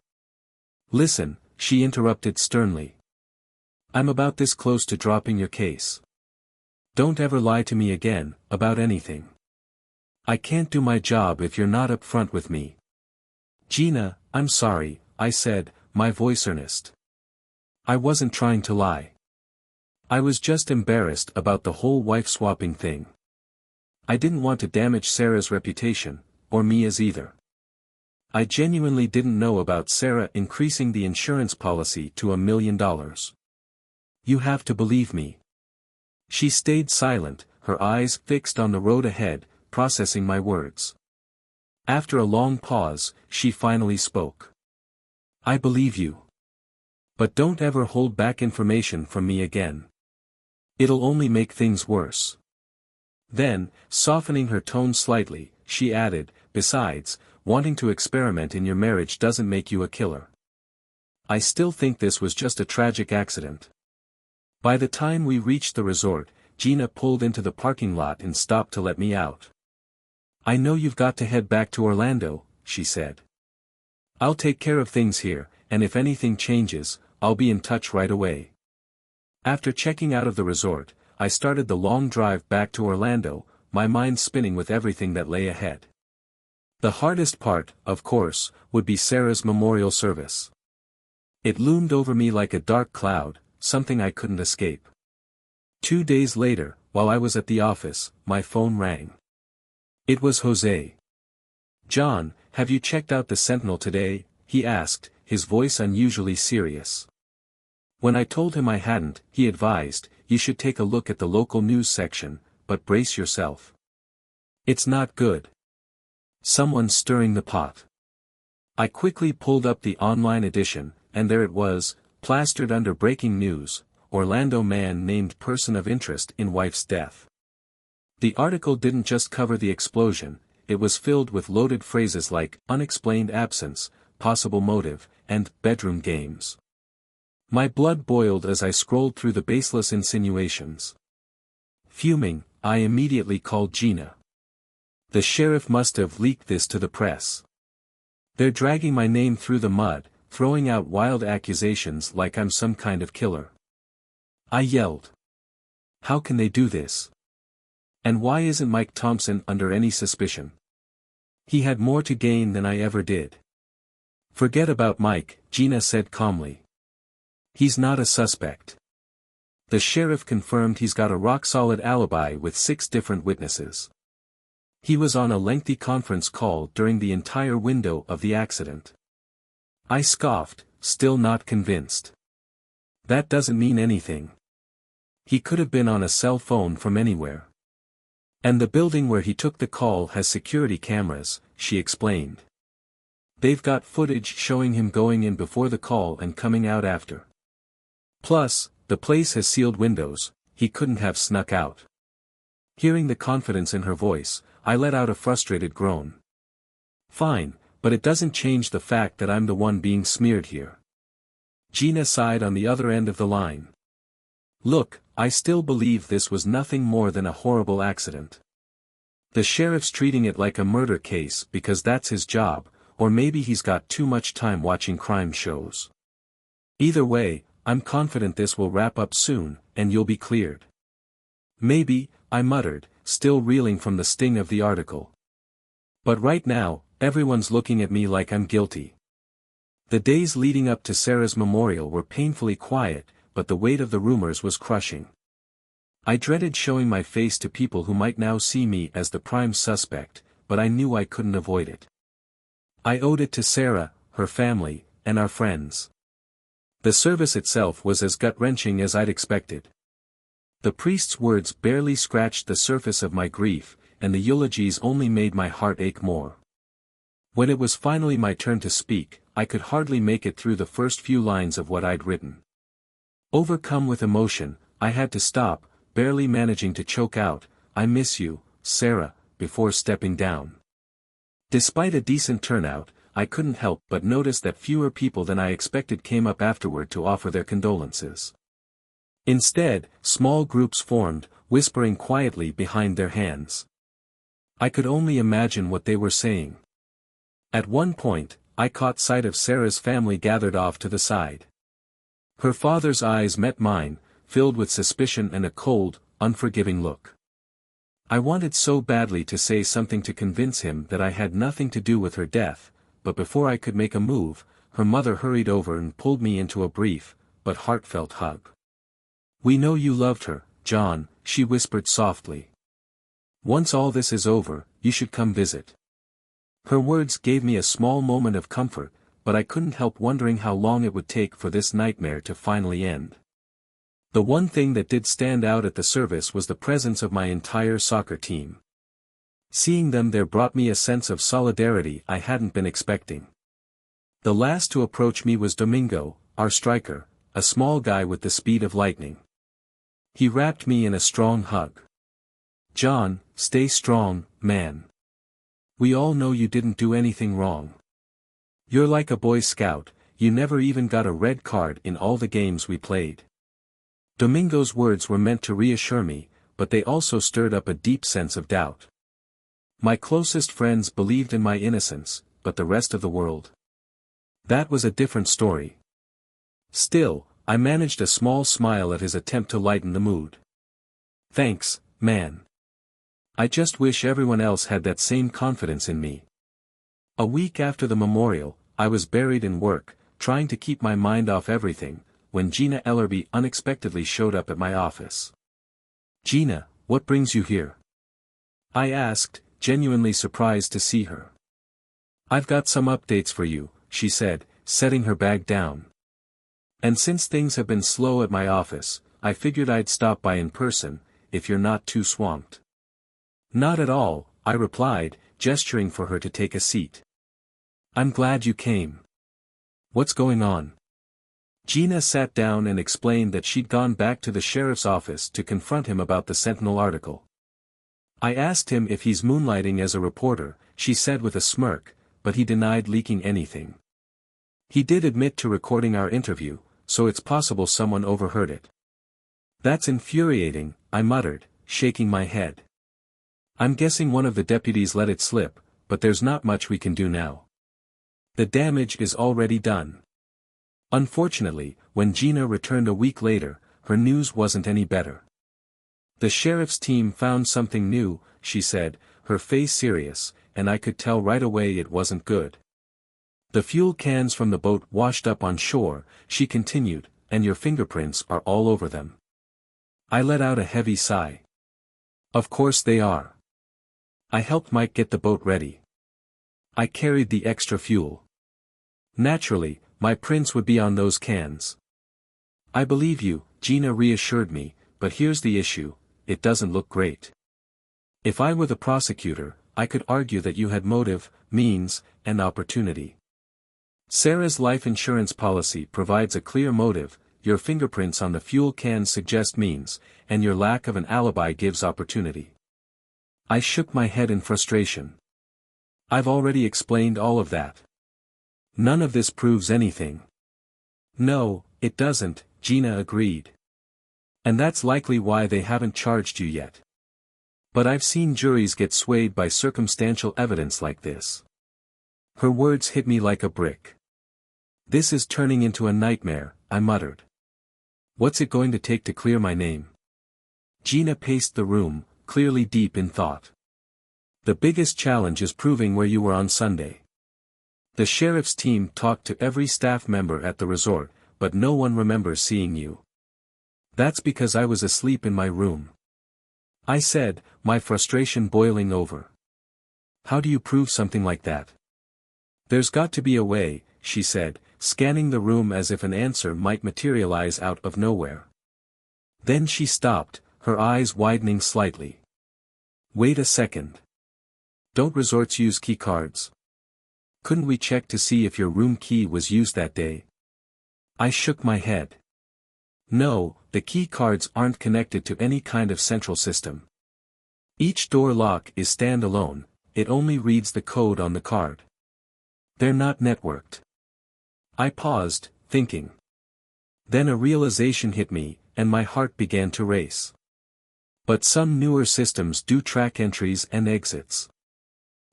"Listen," she interrupted sternly. "I'm about this close to dropping your case. Don't ever lie to me again, about anything. I can't do my job if you're not upfront with me." "Gina, I'm sorry," I said, my voice earnest. "I wasn't trying to lie. I was just embarrassed about the whole wife-swapping thing. I didn't want to damage Sarah's reputation, or Mia's either. I genuinely didn't know about Sarah increasing the insurance policy to $1 million. You have to believe me." She stayed silent, her eyes fixed on the road ahead, processing my words. After a long pause, she finally spoke. "I believe you. But don't ever hold back information from me again. It'll only make things worse. Then, softening her tone slightly, she added, besides, wanting to experiment in your marriage doesn't make you a killer. I still think this was just a tragic accident. By the time we reached the resort, Gina pulled into the parking lot and stopped to let me out. I know you've got to head back to Orlando, she said. I'll take care of things here, and if anything changes, I'll be in touch right away. After checking out of the resort, I started the long drive back to Orlando, my mind spinning with everything that lay ahead. The hardest part, of course, would be Sarah's memorial service. It loomed over me like a dark cloud, something I couldn't escape. 2 days later, while I was at the office, my phone rang. It was Jose. "John, have you checked out the Sentinel today?" he asked, his voice unusually serious. When I told him I hadn't, he advised, "You should take a look at the local news section, but brace yourself. It's not good. Someone's stirring the pot." I quickly pulled up the online edition, and there it was, plastered under breaking news: Orlando man named person of interest in wife's death. The article didn't just cover the explosion, it was filled with loaded phrases like, unexplained absence, possible motive, and bedroom games. My blood boiled as I scrolled through the baseless insinuations. Fuming, I immediately called Gina. The sheriff must have leaked this to the press. They're dragging my name through the mud, throwing out wild accusations like I'm some kind of killer. I yelled. How can they do this? And why isn't Mike Thompson under any suspicion? He had more to gain than I ever did. Forget about Mike, Gina said calmly. He's not a suspect. The sheriff confirmed he's got a rock-solid alibi with 6 different witnesses. He was on a lengthy conference call during the entire window of the accident. I scoffed, still not convinced. That doesn't mean anything. He could have been on a cell phone from anywhere. And the building where he took the call has security cameras, she explained. They've got footage showing him going in before the call and coming out after. Plus, the place has sealed windows, he couldn't have snuck out. Hearing the confidence in her voice, I let out a frustrated groan. Fine, but it doesn't change the fact that I'm the one being smeared here. Gina sighed on the other end of the line. Look, I still believe this was nothing more than a horrible accident. The sheriff's treating it like a murder case because that's his job, or maybe he's got too much time watching crime shows. Either way, I'm confident this will wrap up soon, and you'll be cleared. Maybe, I muttered, still reeling from the sting of the article. But right now, everyone's looking at me like I'm guilty. The days leading up to Sarah's memorial were painfully quiet, but the weight of the rumors was crushing. I dreaded showing my face to people who might now see me as the prime suspect, but I knew I couldn't avoid it. I owed it to Sarah, her family, and our friends. The service itself was as gut-wrenching as I'd expected. The priest's words barely scratched the surface of my grief, and the eulogies only made my heart ache more. When it was finally my turn to speak, I could hardly make it through the first few lines of what I'd written. Overcome with emotion, I had to stop, barely managing to choke out, "I miss you, Sarah," before stepping down. Despite a decent turnout, I couldn't help but notice that fewer people than I expected came up afterward to offer their condolences. Instead, small groups formed, whispering quietly behind their hands. I could only imagine what they were saying. At one point, I caught sight of Sarah's family gathered off to the side. Her father's eyes met mine, filled with suspicion and a cold, unforgiving look. I wanted so badly to say something to convince him that I had nothing to do with her death, but before I could make a move, her mother hurried over and pulled me into a brief, but heartfelt hug. "We know you loved her, John," she whispered softly. "Once all this is over, you should come visit." Her words gave me a small moment of comfort, but I couldn't help wondering how long it would take for this nightmare to finally end. The one thing that did stand out at the service was the presence of my entire soccer team. Seeing them there brought me a sense of solidarity I hadn't been expecting. The last to approach me was Domingo, our striker, a small guy with the speed of lightning. He wrapped me in a strong hug. "John, stay strong, man. We all know you didn't do anything wrong. You're like a Boy Scout, you never even got a red card in all the games we played." Domingo's words were meant to reassure me, but they also stirred up a deep sense of doubt. My closest friends believed in my innocence, but the rest of the world? That was a different story. Still, I managed a small smile at his attempt to lighten the mood. "Thanks, man. I just wish everyone else had that same confidence in me." A week after the memorial, I was buried in work, trying to keep my mind off everything, when Gina Ellerby unexpectedly showed up at my office. "Gina, what brings you here?" I asked, genuinely surprised to see her. "I've got some updates for you," she said, setting her bag down. "And since things have been slow at my office, I figured I'd stop by in person, if you're not too swamped." "Not at all," I replied, gesturing for her to take a seat. "I'm glad you came. What's going on?" Gina sat down and explained that she'd gone back to the sheriff's office to confront him about the Sentinel article. "I asked him if he's moonlighting as a reporter," she said with a smirk, but he denied leaking anything. "He did admit to recording our interview, so it's possible someone overheard it." "That's infuriating," I muttered, shaking my head. "I'm guessing one of the deputies let it slip, but there's not much we can do now. The damage is already done." Unfortunately, when Gina returned a week later, her news wasn't any better. "The sheriff's team found something new," she said, her face serious, and I could tell right away it wasn't good. "The fuel cans from the boat washed up on shore," she continued, "and your fingerprints are all over them." I let out a heavy sigh. "Of course they are. I helped Mike get the boat ready. I carried the extra fuel. Naturally, my prints would be on those cans." "I believe you," Gina reassured me, "but here's the issue, it doesn't look great. If I were the prosecutor, I could argue that you had motive, means, and opportunity. Sarah's life insurance policy provides a clear motive, your fingerprints on the fuel cans suggest means, and your lack of an alibi gives opportunity." I shook my head in frustration. "I've already explained all of that. None of this proves anything." "No, it doesn't," Gina agreed. "And that's likely why they haven't charged you yet. But I've seen juries get swayed by circumstantial evidence like this." Her words hit me like a brick. "This is turning into a nightmare," I muttered. "What's it going to take to clear my name?" Gina paced the room, clearly deep in thought. "The biggest challenge is proving where you were on Sunday. The sheriff's team talked to every staff member at the resort, but no one remembers seeing you." "That's because I was asleep in my room," I said, my frustration boiling over. "How do you prove something like that?" "There's got to be a way," she said, scanning the room as if an answer might materialize out of nowhere. Then she stopped, her eyes widening slightly. "Wait a second. Don't resorts use key cards? Couldn't we check to see if your room key was used that day?" I shook my head. "No, the key cards aren't connected to any kind of central system. Each door lock is standalone, it only reads the code on the card. They're not networked." I paused, thinking. Then a realization hit me, and my heart began to race. "But some newer systems do track entries and exits.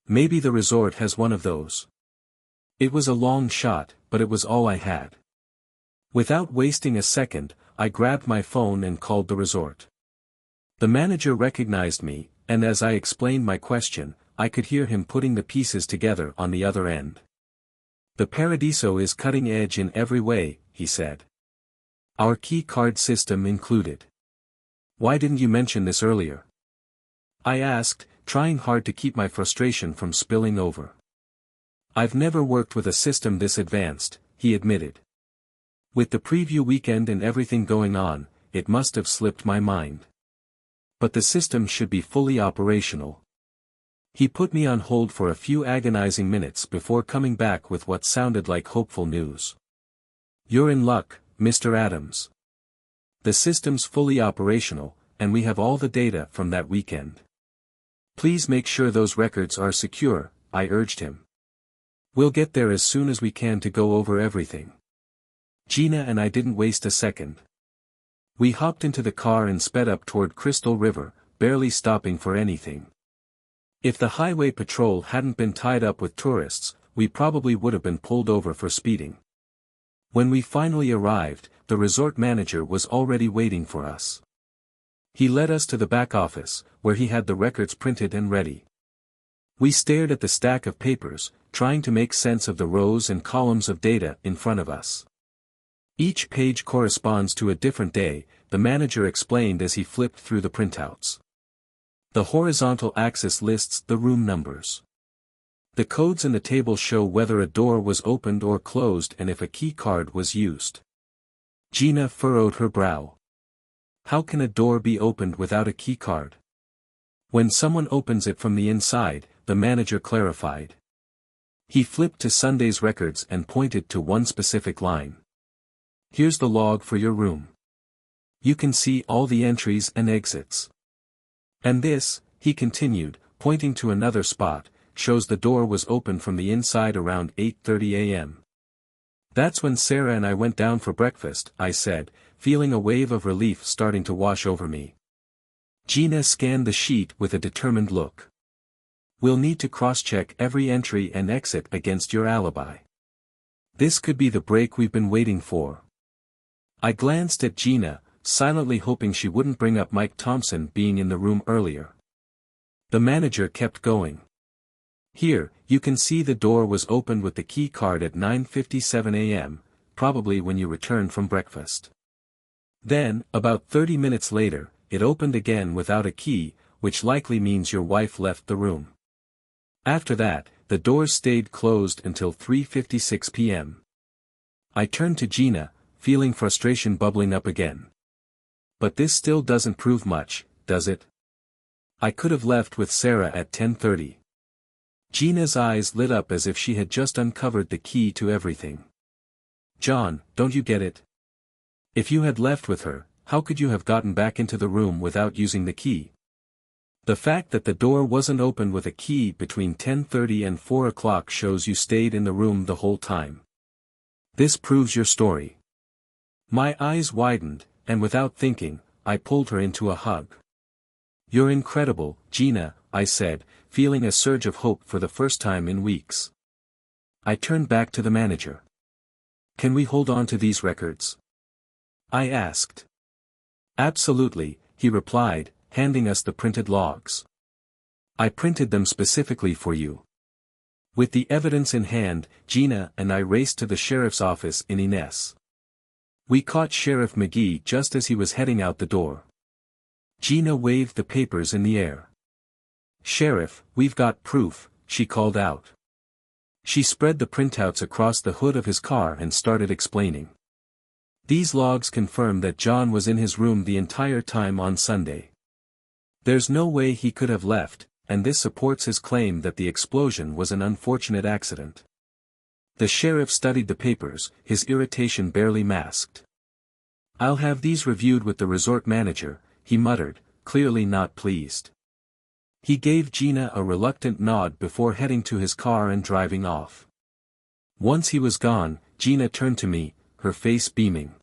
Maybe the resort has one of those." It was a long shot, but it was all I had. Without wasting a second, I grabbed my phone and called the resort. The manager recognized me, and as I explained my question, I could hear him putting the pieces together on the other end. "The Paradiso is cutting edge in every way," he said. "Our key card system included. Why didn't you mention this earlier?" I asked, trying hard to keep my frustration from spilling over. "I've never worked with a system this advanced," he admitted. "With the preview weekend and everything going on, it must have slipped my mind. But the system should be fully operational." He put me on hold for a few agonizing minutes before coming back with what sounded like hopeful news. You're in luck, Mr. Adams. The system's fully operational, and we have all the data from that weekend. Please make sure those records are secure, I urged him. We'll get there as soon as we can to go over everything. Gina and I didn't waste a second. We hopped into the car and sped up toward Crystal River, barely stopping for anything. If the highway patrol hadn't been tied up with tourists, we probably would have been pulled over for speeding. When we finally arrived, the resort manager was already waiting for us. He led us to the back office, where he had the records printed and ready. We stared at the stack of papers, trying to make sense of the rows and columns of data in front of us. Each page corresponds to a different day, the manager explained as he flipped through the printouts. The horizontal axis lists the room numbers. The codes in the table show whether a door was opened or closed and if a key card was used. Gina furrowed her brow. How can a door be opened without a key card? When someone opens it from the inside, the manager clarified. He flipped to Sunday's records and pointed to one specific line. Here's the log for your room. You can see all the entries and exits. And this, he continued, pointing to another spot, shows the door was open from the inside around 8:30 a.m. That's when Sarah and I went down for breakfast, I said, feeling a wave of relief starting to wash over me. Gina scanned the sheet with a determined look. We'll need to cross-check every entry and exit against your alibi. This could be the break we've been waiting for. I glanced at Gina, silently hoping she wouldn't bring up Mike Thompson being in the room earlier. The manager kept going. Here, you can see the door was opened with the key card at 9:57 a.m., probably when you returned from breakfast. Then, about 30 minutes later, it opened again without a key, which likely means your wife left the room. After that, the doors stayed closed until 3:56 p.m. I turned to Gina, feeling frustration bubbling up again. But this still doesn't prove much, does it? I could have left with Sarah at 10:30. Gina's eyes lit up as if she had just uncovered the key to everything. John, don't you get it? If you had left with her, how could you have gotten back into the room without using the key? The fact that the door wasn't opened with a key between 10:30 and 4 o'clock shows you stayed in the room the whole time. This proves your story. My eyes widened, and without thinking, I pulled her into a hug. You're incredible, Gina, I said, feeling a surge of hope for the first time in weeks. I turned back to the manager. Can we hold on to these records? I asked. Absolutely, he replied, handing us the printed logs. I printed them specifically for you. With the evidence in hand, Gina and I raced to the sheriff's office in Ines. We caught Sheriff McGee just as he was heading out the door. Gina waved the papers in the air. Sheriff, we've got proof, she called out. She spread the printouts across the hood of his car and started explaining. These logs confirm that John was in his room the entire time on Sunday. There's no way he could have left, and this supports his claim that the explosion was an unfortunate accident. The sheriff studied the papers, his irritation barely masked. I'll have these reviewed with the resort manager, he muttered, clearly not pleased. He gave Gina a reluctant nod before heading to his car and driving off. Once he was gone, Gina turned to me, her face beaming.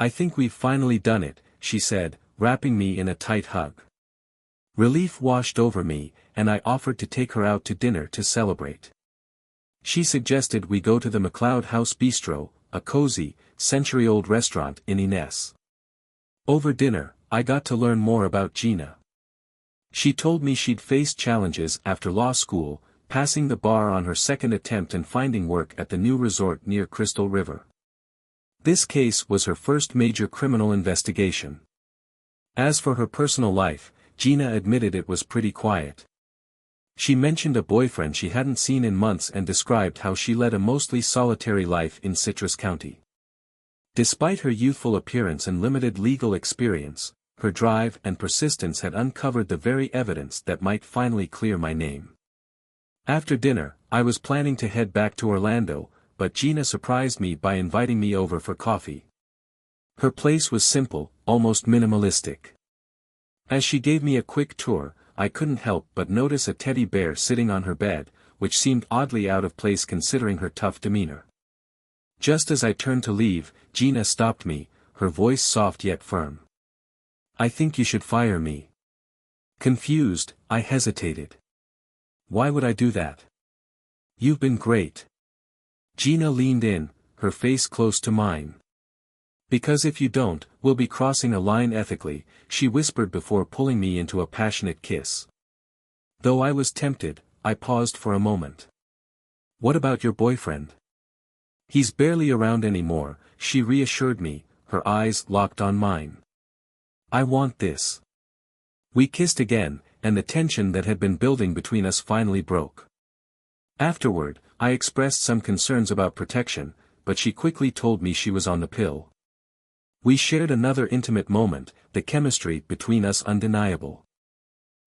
I think we've finally done it, she said, wrapping me in a tight hug. Relief washed over me, and I offered to take her out to dinner to celebrate. She suggested we go to the McLeod House Bistro, a cozy, century-old restaurant in Ines. Over dinner, I got to learn more about Gina. She told me she'd faced challenges after law school, passing the bar on her second attempt and finding work at the new resort near Crystal River. This case was her first major criminal investigation. As for her personal life, Gina admitted it was pretty quiet. She mentioned a boyfriend she hadn't seen in months and described how she led a mostly solitary life in Citrus County. Despite her youthful appearance and limited legal experience, her drive and persistence had uncovered the very evidence that might finally clear my name. After dinner, I was planning to head back to Orlando, but Gina surprised me by inviting me over for coffee. Her place was simple, almost minimalistic. As she gave me a quick tour, I couldn't help but notice a teddy bear sitting on her bed, which seemed oddly out of place considering her tough demeanor. Just as I turned to leave, Gina stopped me, her voice soft yet firm. "I think you should fire me." Confused, I hesitated. "Why would I do that? You've been great." Gina leaned in, her face close to mine. "Because if you don't, we'll be crossing a line ethically," she whispered before pulling me into a passionate kiss. Though I was tempted, I paused for a moment. "What about your boyfriend?" "He's barely around anymore," she reassured me, her eyes locked on mine. "I want this." We kissed again, and the tension that had been building between us finally broke. Afterward, I expressed some concerns about protection, but she quickly told me she was on the pill. We shared another intimate moment, the chemistry between us undeniable.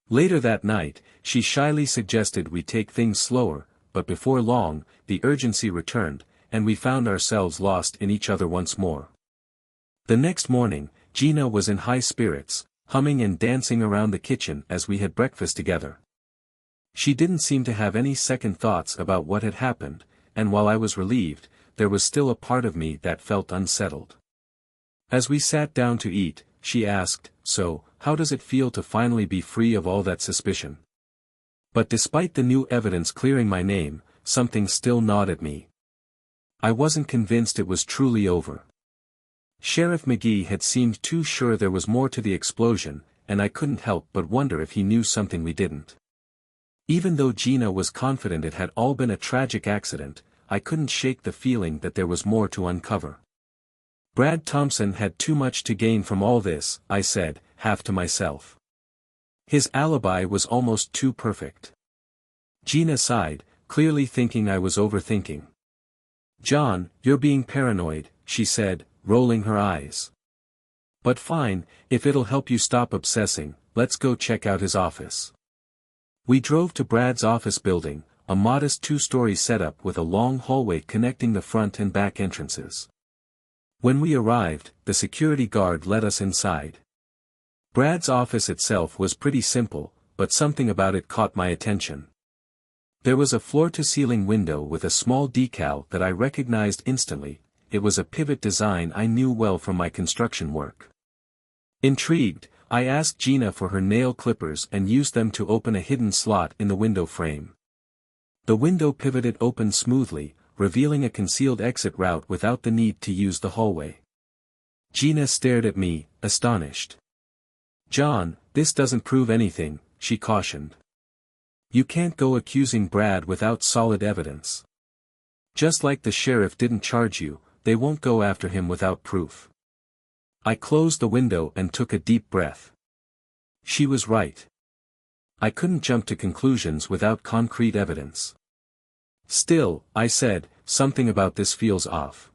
Later that night, she shyly suggested we take things slower, but before long, the urgency returned, and we found ourselves lost in each other once more. The next morning, Gina was in high spirits, humming and dancing around the kitchen as we had breakfast together. She didn't seem to have any second thoughts about what had happened, and while I was relieved, there was still a part of me that felt unsettled. As we sat down to eat, she asked, "So, how does it feel to finally be free of all that suspicion?" But despite the new evidence clearing my name, something still gnawed at me. I wasn't convinced it was truly over. Sheriff McGee had seemed too sure there was more to the explosion, and I couldn't help but wonder if he knew something we didn't. Even though Gina was confident it had all been a tragic accident, I couldn't shake the feeling that there was more to uncover. "Brad Thompson had too much to gain from all this," I said, half to myself. "His alibi was almost too perfect." Gina sighed, clearly thinking I was overthinking. "John, you're being paranoid," she said, rolling her eyes. "But fine, if it'll help you stop obsessing, let's go check out his office." We drove to Brad's office building, a modest two-story setup with a long hallway connecting the front and back entrances. When we arrived, the security guard let us inside. Brad's office itself was pretty simple, but something about it caught my attention. There was a floor-to-ceiling window with a small decal that I recognized instantly. It was a pivot design I knew well from my construction work. Intrigued, I asked Gina for her nail clippers and used them to open a hidden slot in the window frame. The window pivoted open smoothly, revealing a concealed exit route without the need to use the hallway. Gina stared at me, astonished. "John, this doesn't prove anything," she cautioned. "You can't go accusing Brad without solid evidence. Just like the sheriff didn't charge you, they won't go after him without proof." I closed the window and took a deep breath. She was right. I couldn't jump to conclusions without concrete evidence. "Still," I said, "something about this feels off."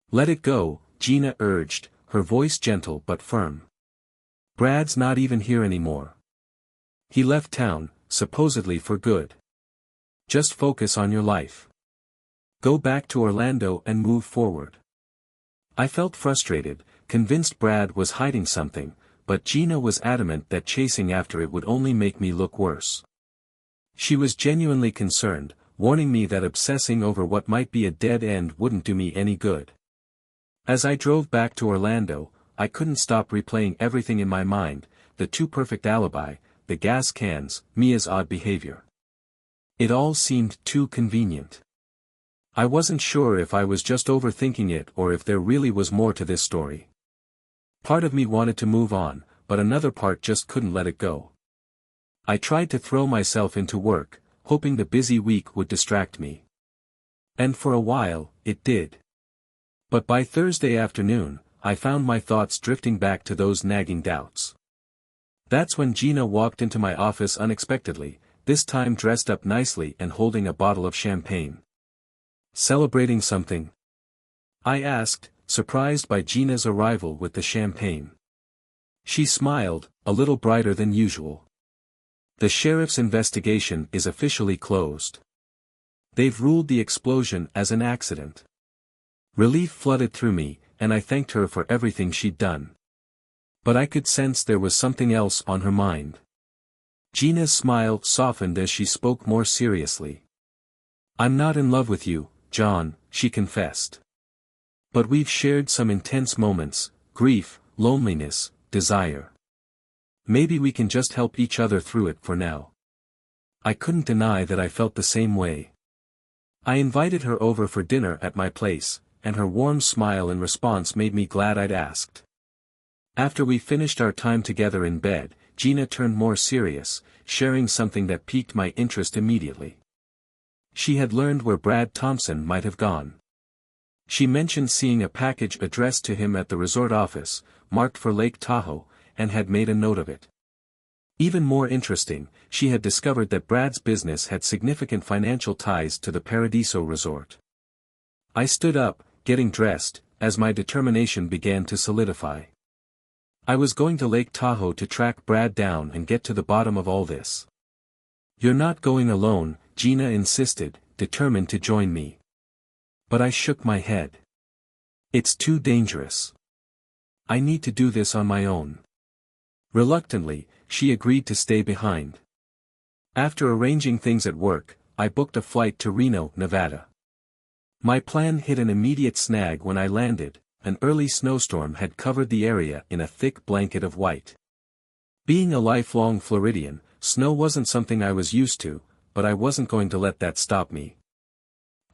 "Let it go," Gina urged, her voice gentle but firm. "Brad's not even here anymore. He left town, supposedly for good. Just focus on your life. Go back to Orlando and move forward." I felt frustrated, convinced Brad was hiding something, but Gina was adamant that chasing after it would only make me look worse. She was genuinely concerned, warning me that obsessing over what might be a dead end wouldn't do me any good. As I drove back to Orlando, I couldn't stop replaying everything in my mind, the too-perfect alibi, the gas cans, Mia's odd behavior. It all seemed too convenient. I wasn't sure if I was just overthinking it or if there really was more to this story. Part of me wanted to move on, but another part just couldn't let it go. I tried to throw myself into work, hoping the busy week would distract me. And for a while, it did. But by Thursday afternoon, I found my thoughts drifting back to those nagging doubts. That's when Gina walked into my office unexpectedly, this time dressed up nicely and holding a bottle of champagne. "Celebrating something?" I asked, surprised by Gina's arrival with the champagne. She smiled, a little brighter than usual. "The sheriff's investigation is officially closed. They've ruled the explosion as an accident. Relief flooded through me, and I thanked her for everything she'd done. But I could sense there was something else on her mind. Gina's smile softened as she spoke more seriously. "I'm not in love with you, John," she confessed. "But we've shared some intense moments, grief, loneliness, desire. Maybe we can just help each other through it for now." I couldn't deny that I felt the same way. I invited her over for dinner at my place, and her warm smile in response made me glad I'd asked. After we finished our time together in bed, Gina turned more serious, sharing something that piqued my interest immediately. She had learned where Brad Thompson might have gone. She mentioned seeing a package addressed to him at the resort office, marked for Lake Tahoe, and had made a note of it. Even more interesting, she had discovered that Brad's business had significant financial ties to the Paradiso resort. I stood up, getting dressed, as my determination began to solidify. I was going to Lake Tahoe to track Brad down and get to the bottom of all this. "You're not going alone," Gina insisted, determined to join me. But I shook my head. "It's too dangerous. I need to do this on my own." Reluctantly, she agreed to stay behind. After arranging things at work, I booked a flight to Reno, Nevada. My plan hit an immediate snag when I landed. An early snowstorm had covered the area in a thick blanket of white. Being a lifelong Floridian, snow wasn't something I was used to, but I wasn't going to let that stop me.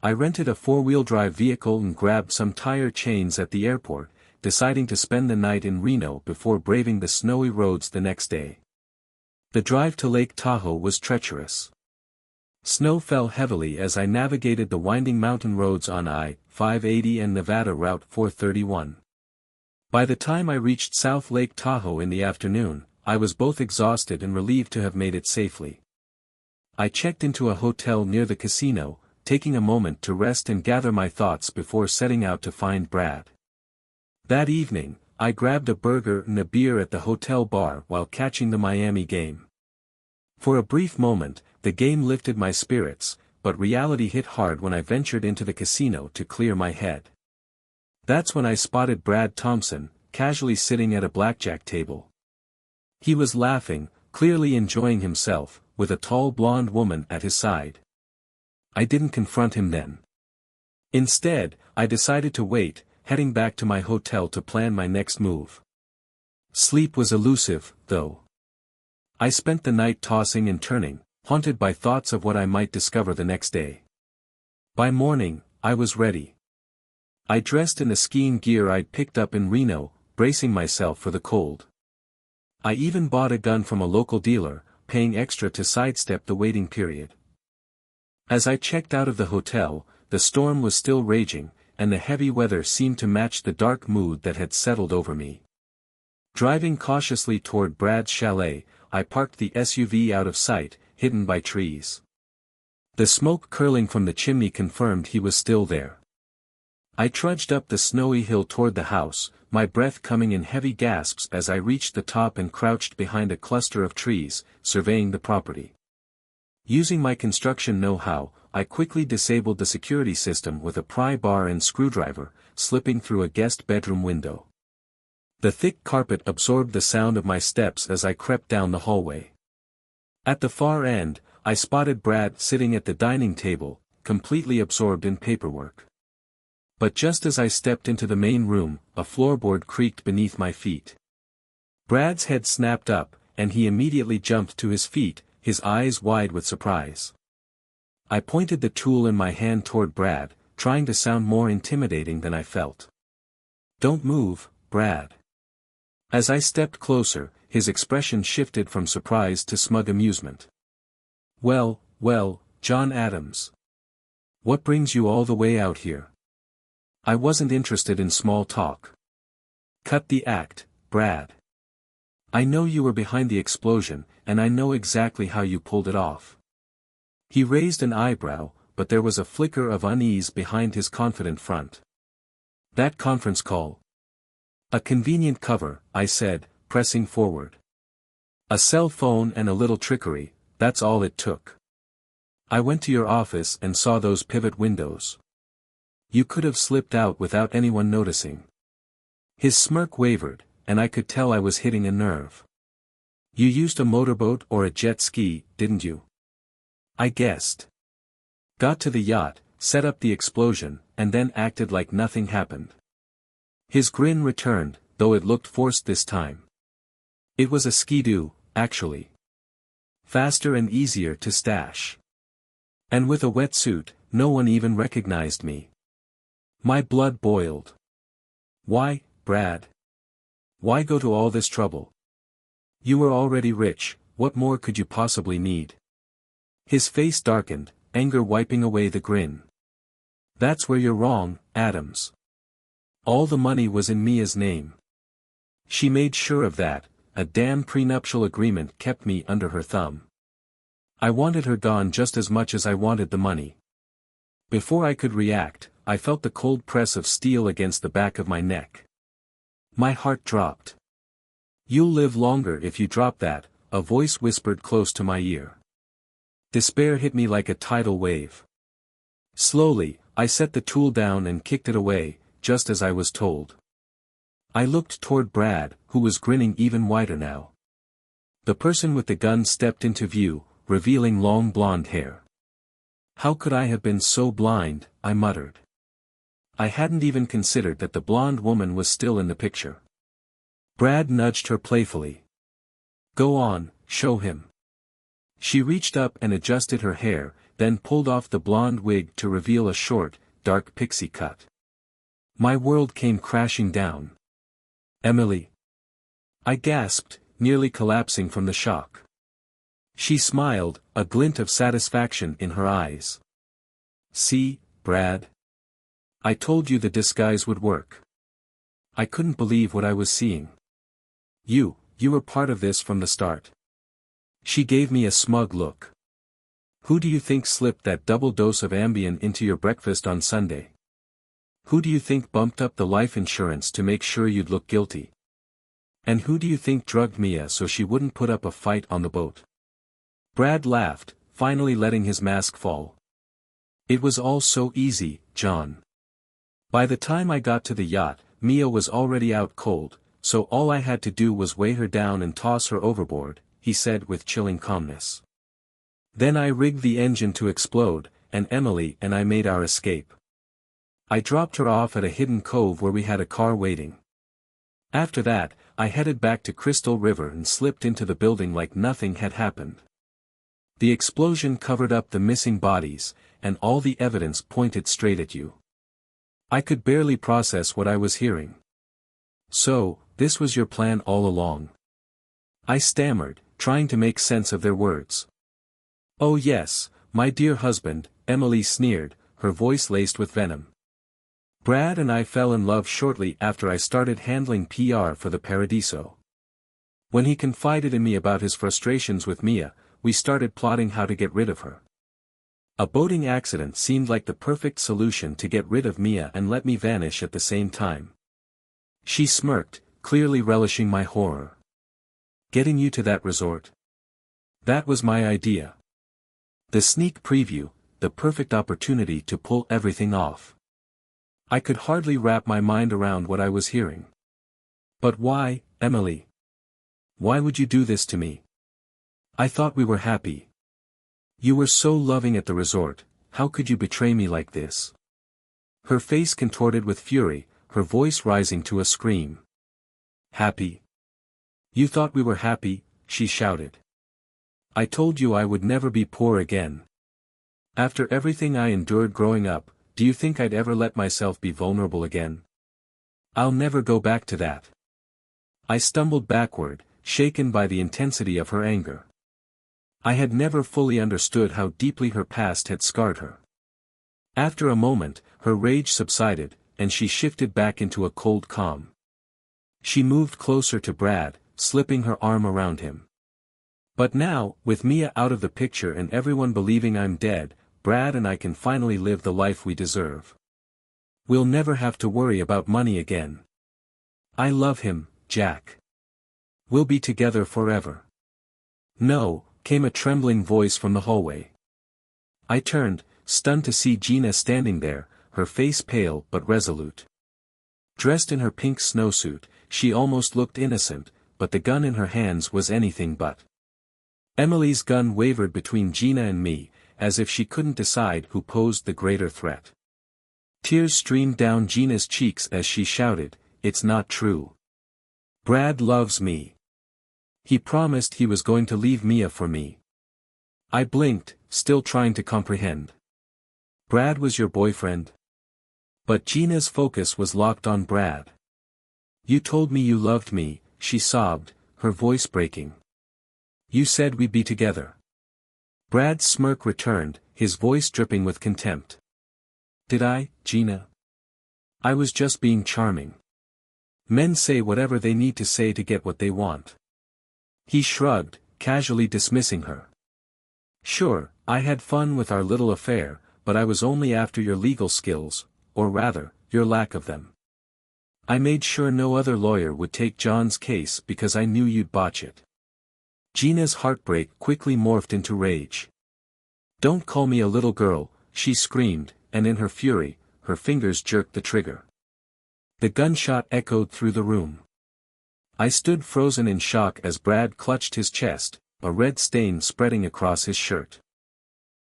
I rented a four-wheel drive vehicle and grabbed some tire chains at the airport, deciding to spend the night in Reno before braving the snowy roads the next day. The drive to Lake Tahoe was treacherous. Snow fell heavily as I navigated the winding mountain roads on I-580 and Nevada Route 431. By the time I reached South Lake Tahoe in the afternoon, I was both exhausted and relieved to have made it safely. I checked into a hotel near the casino, taking a moment to rest and gather my thoughts before setting out to find Brad. That evening, I grabbed a burger and a beer at the hotel bar while catching the Miami game. For a brief moment, the game lifted my spirits, but reality hit hard when I ventured into the casino to clear my head. That's when I spotted Brad Thompson, casually sitting at a blackjack table. He was laughing, clearly enjoying himself, with a tall blonde woman at his side. I didn't confront him then. Instead, I decided to wait, heading back to my hotel to plan my next move. Sleep was elusive, though. I spent the night tossing and turning, haunted by thoughts of what I might discover the next day. By morning, I was ready. I dressed in the skiing gear I'd picked up in Reno, bracing myself for the cold. I even bought a gun from a local dealer, paying extra to sidestep the waiting period. As I checked out of the hotel, the storm was still raging, and the heavy weather seemed to match the dark mood that had settled over me. Driving cautiously toward Brad's chalet, I parked the SUV out of sight, hidden by trees. The smoke curling from the chimney confirmed he was still there. I trudged up the snowy hill toward the house, my breath coming in heavy gasps as I reached the top and crouched behind a cluster of trees, surveying the property. Using my construction know-how, I quickly disabled the security system with a pry bar and screwdriver, slipping through a guest bedroom window. The thick carpet absorbed the sound of my steps as I crept down the hallway. At the far end, I spotted Brad sitting at the dining table, completely absorbed in paperwork. But just as I stepped into the main room, a floorboard creaked beneath my feet. Brad's head snapped up, and he immediately jumped to his feet, his eyes wide with surprise. I pointed the tool in my hand toward Brad, trying to sound more intimidating than I felt. "Don't move, Brad." As I stepped closer, his expression shifted from surprise to smug amusement. Well, John Adams. What brings you all the way out here?" I wasn't interested in small talk. "Cut the act, Brad. I know you were behind the explosion, and I know exactly how you pulled it off." He raised an eyebrow, but there was a flicker of unease behind his confident front. "That conference call." "A convenient cover," I said, pressing forward. "A cell phone and a little trickery, that's all it took." I went to your office and saw those pivot windows. You could have slipped out without anyone noticing. His smirk wavered, and I could tell I was hitting a nerve. You used a motorboat or a jet ski, didn't you? I guessed. Got to the yacht, set up the explosion, and then acted like nothing happened. His grin returned, though it looked forced this time. It was a skidoo, actually. Faster and easier to stash. And with a wetsuit, no one even recognized me. My blood boiled. Why, Brad? Why go to all this trouble? You were already rich, what more could you possibly need? His face darkened, anger wiping away the grin. That's where you're wrong, Adams. All the money was in Mia's name. She made sure of that, a damn prenuptial agreement kept me under her thumb. I wanted her gone just as much as I wanted the money. Before I could react, I felt the cold press of steel against the back of my neck. My heart dropped. You'll live longer if you drop that, a voice whispered close to my ear. Despair hit me like a tidal wave. Slowly, I set the tool down and kicked it away, just as I was told. I looked toward Brad, who was grinning even wider now. The person with the gun stepped into view, revealing long blonde hair. How could I have been so blind, I muttered. I hadn't even considered that the blonde woman was still in the picture. Brad nudged her playfully. Go on, show him. She reached up and adjusted her hair, then pulled off the blonde wig to reveal a short, dark pixie cut. My world came crashing down. Emily. I gasped, nearly collapsing from the shock. She smiled, a glint of satisfaction in her eyes. See, Brad? I told you the disguise would work. I couldn't believe what I was seeing. You were part of this from the start. She gave me a smug look. Who do you think slipped that double dose of Ambien into your breakfast on Sunday? Who do you think bumped up the life insurance to make sure you'd look guilty? And who do you think drugged Mia so she wouldn't put up a fight on the boat? Brad laughed, finally letting his mask fall. It was all so easy, John. By the time I got to the yacht, Mia was already out cold, so all I had to do was weigh her down and toss her overboard, he said with chilling calmness. Then I rigged the engine to explode, and Emily and I made our escape. I dropped her off at a hidden cove where we had a car waiting. After that, I headed back to Crystal River and slipped into the building like nothing had happened. The explosion covered up the missing bodies, and all the evidence pointed straight at you. I could barely process what I was hearing. So, this was your plan all along? I stammered, trying to make sense of their words. Oh yes, my dear husband, Emily sneered, her voice laced with venom. Brad and I fell in love shortly after I started handling PR for the Paradiso. When he confided in me about his frustrations with Mia, we started plotting how to get rid of her. A boating accident seemed like the perfect solution to get rid of Mia and let me vanish at the same time. She smirked, clearly relishing my horror. Getting you to that resort? That was my idea. The sneak preview, the perfect opportunity to pull everything off. I could hardly wrap my mind around what I was hearing. But why, Emily? Why would you do this to me? I thought we were happy. You were so loving at the resort, how could you betray me like this? Her face contorted with fury, her voice rising to a scream. Happy? You thought we were happy, she shouted. I told you I would never be poor again. After everything I endured growing up, do you think I'd ever let myself be vulnerable again? I'll never go back to that. I stumbled backward, shaken by the intensity of her anger. I had never fully understood how deeply her past had scarred her. After a moment, her rage subsided, and she shifted back into a cold calm. She moved closer to Brad, slipping her arm around him. But now, with Mia out of the picture and everyone believing I'm dead, Brad and I can finally live the life we deserve. We'll never have to worry about money again. I love him, Jack. We'll be together forever. No, came a trembling voice from the hallway. I turned, stunned to see Gina standing there, her face pale but resolute. Dressed in her pink snowsuit, she almost looked innocent, but the gun in her hands was anything but. Emily's gun wavered between Gina and me, as if she couldn't decide who posed the greater threat. Tears streamed down Gina's cheeks as she shouted, "It's not true. Brad loves me. He promised he was going to leave Mia for me." I blinked, still trying to comprehend. "Brad was your boyfriend?" But Gina's focus was locked on Brad. "You told me you loved me," she sobbed, her voice breaking. "You said we'd be together." Brad's smirk returned, his voice dripping with contempt. "Did I, Gina? I was just being charming. Men say whatever they need to say to get what they want." He shrugged, casually dismissing her. "Sure, I had fun with our little affair, but I was only after your legal skills, or rather, your lack of them. I made sure no other lawyer would take John's case because I knew you'd botch it." Gina's heartbreak quickly morphed into rage. "Don't call me a little girl," she screamed, and in her fury, her fingers jerked the trigger. The gunshot echoed through the room. I stood frozen in shock as Brad clutched his chest, a red stain spreading across his shirt.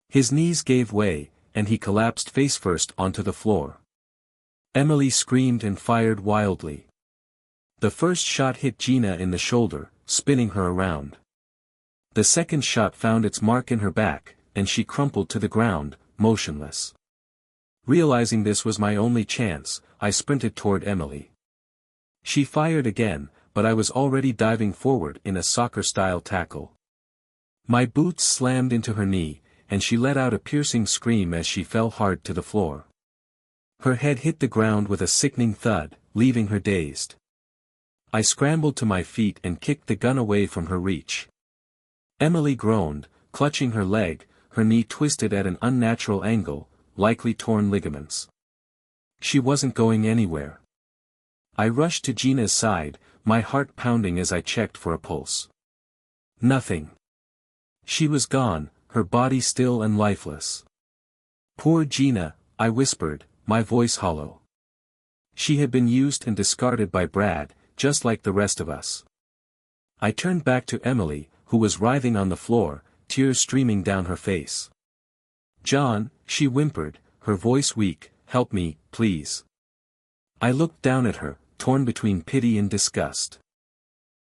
His knees gave way, and he collapsed face-first onto the floor. Emily screamed and fired wildly. The first shot hit Gina in the shoulder, spinning her around. The second shot found its mark in her back, and she crumpled to the ground, motionless. Realizing this was my only chance, I sprinted toward Emily. She fired again, but I was already diving forward in a soccer-style tackle. My boots slammed into her knee, and she let out a piercing scream as she fell hard to the floor. Her head hit the ground with a sickening thud, leaving her dazed. I scrambled to my feet and kicked the gun away from her reach. Emily groaned, clutching her leg, her knee twisted at an unnatural angle, likely torn ligaments. She wasn't going anywhere. I rushed to Gina's side, my heart pounding as I checked for a pulse. Nothing. She was gone, her body still and lifeless. "Poor Gina," I whispered, my voice hollow. She had been used and discarded by Brad, just like the rest of us. I turned back to Emily, who was writhing on the floor, tears streaming down her face. "John," she whimpered, her voice weak, "help me, please." I looked down at her, torn between pity and disgust.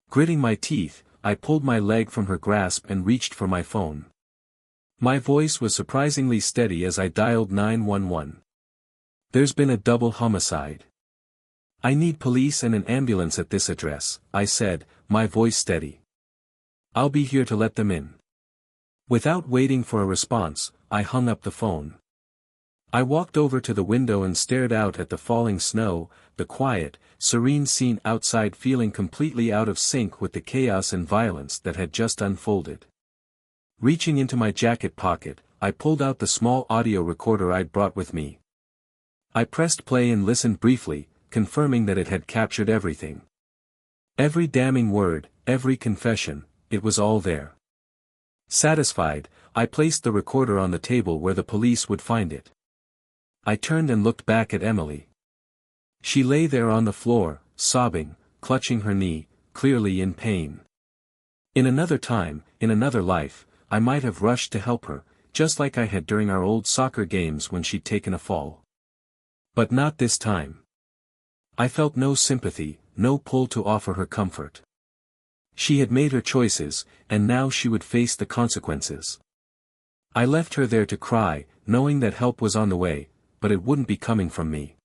Gritting my teeth, I pulled my leg from her grasp and reached for my phone. My voice was surprisingly steady as I dialed 911. "There's been a double homicide. I need police and an ambulance at this address," I said, my voice steady. "I'll be here to let them in." Without waiting for a response, I hung up the phone. I walked over to the window and stared out at the falling snow, the quiet, serene scene outside feeling completely out of sync with the chaos and violence that had just unfolded. Reaching into my jacket pocket, I pulled out the small audio recorder I'd brought with me. I pressed play and listened briefly, confirming that it had captured everything. Every damning word, every confession, it was all there. Satisfied, I placed the recorder on the table where the police would find it. I turned and looked back at Emily. She lay there on the floor, sobbing, clutching her knee, clearly in pain. In another time, in another life, I might have rushed to help her, just like I had during our old soccer games when she'd taken a fall. But not this time. I felt no sympathy, no pull to offer her comfort. She had made her choices, and now she would face the consequences. I left her there to cry, knowing that help was on the way, but it wouldn't be coming from me.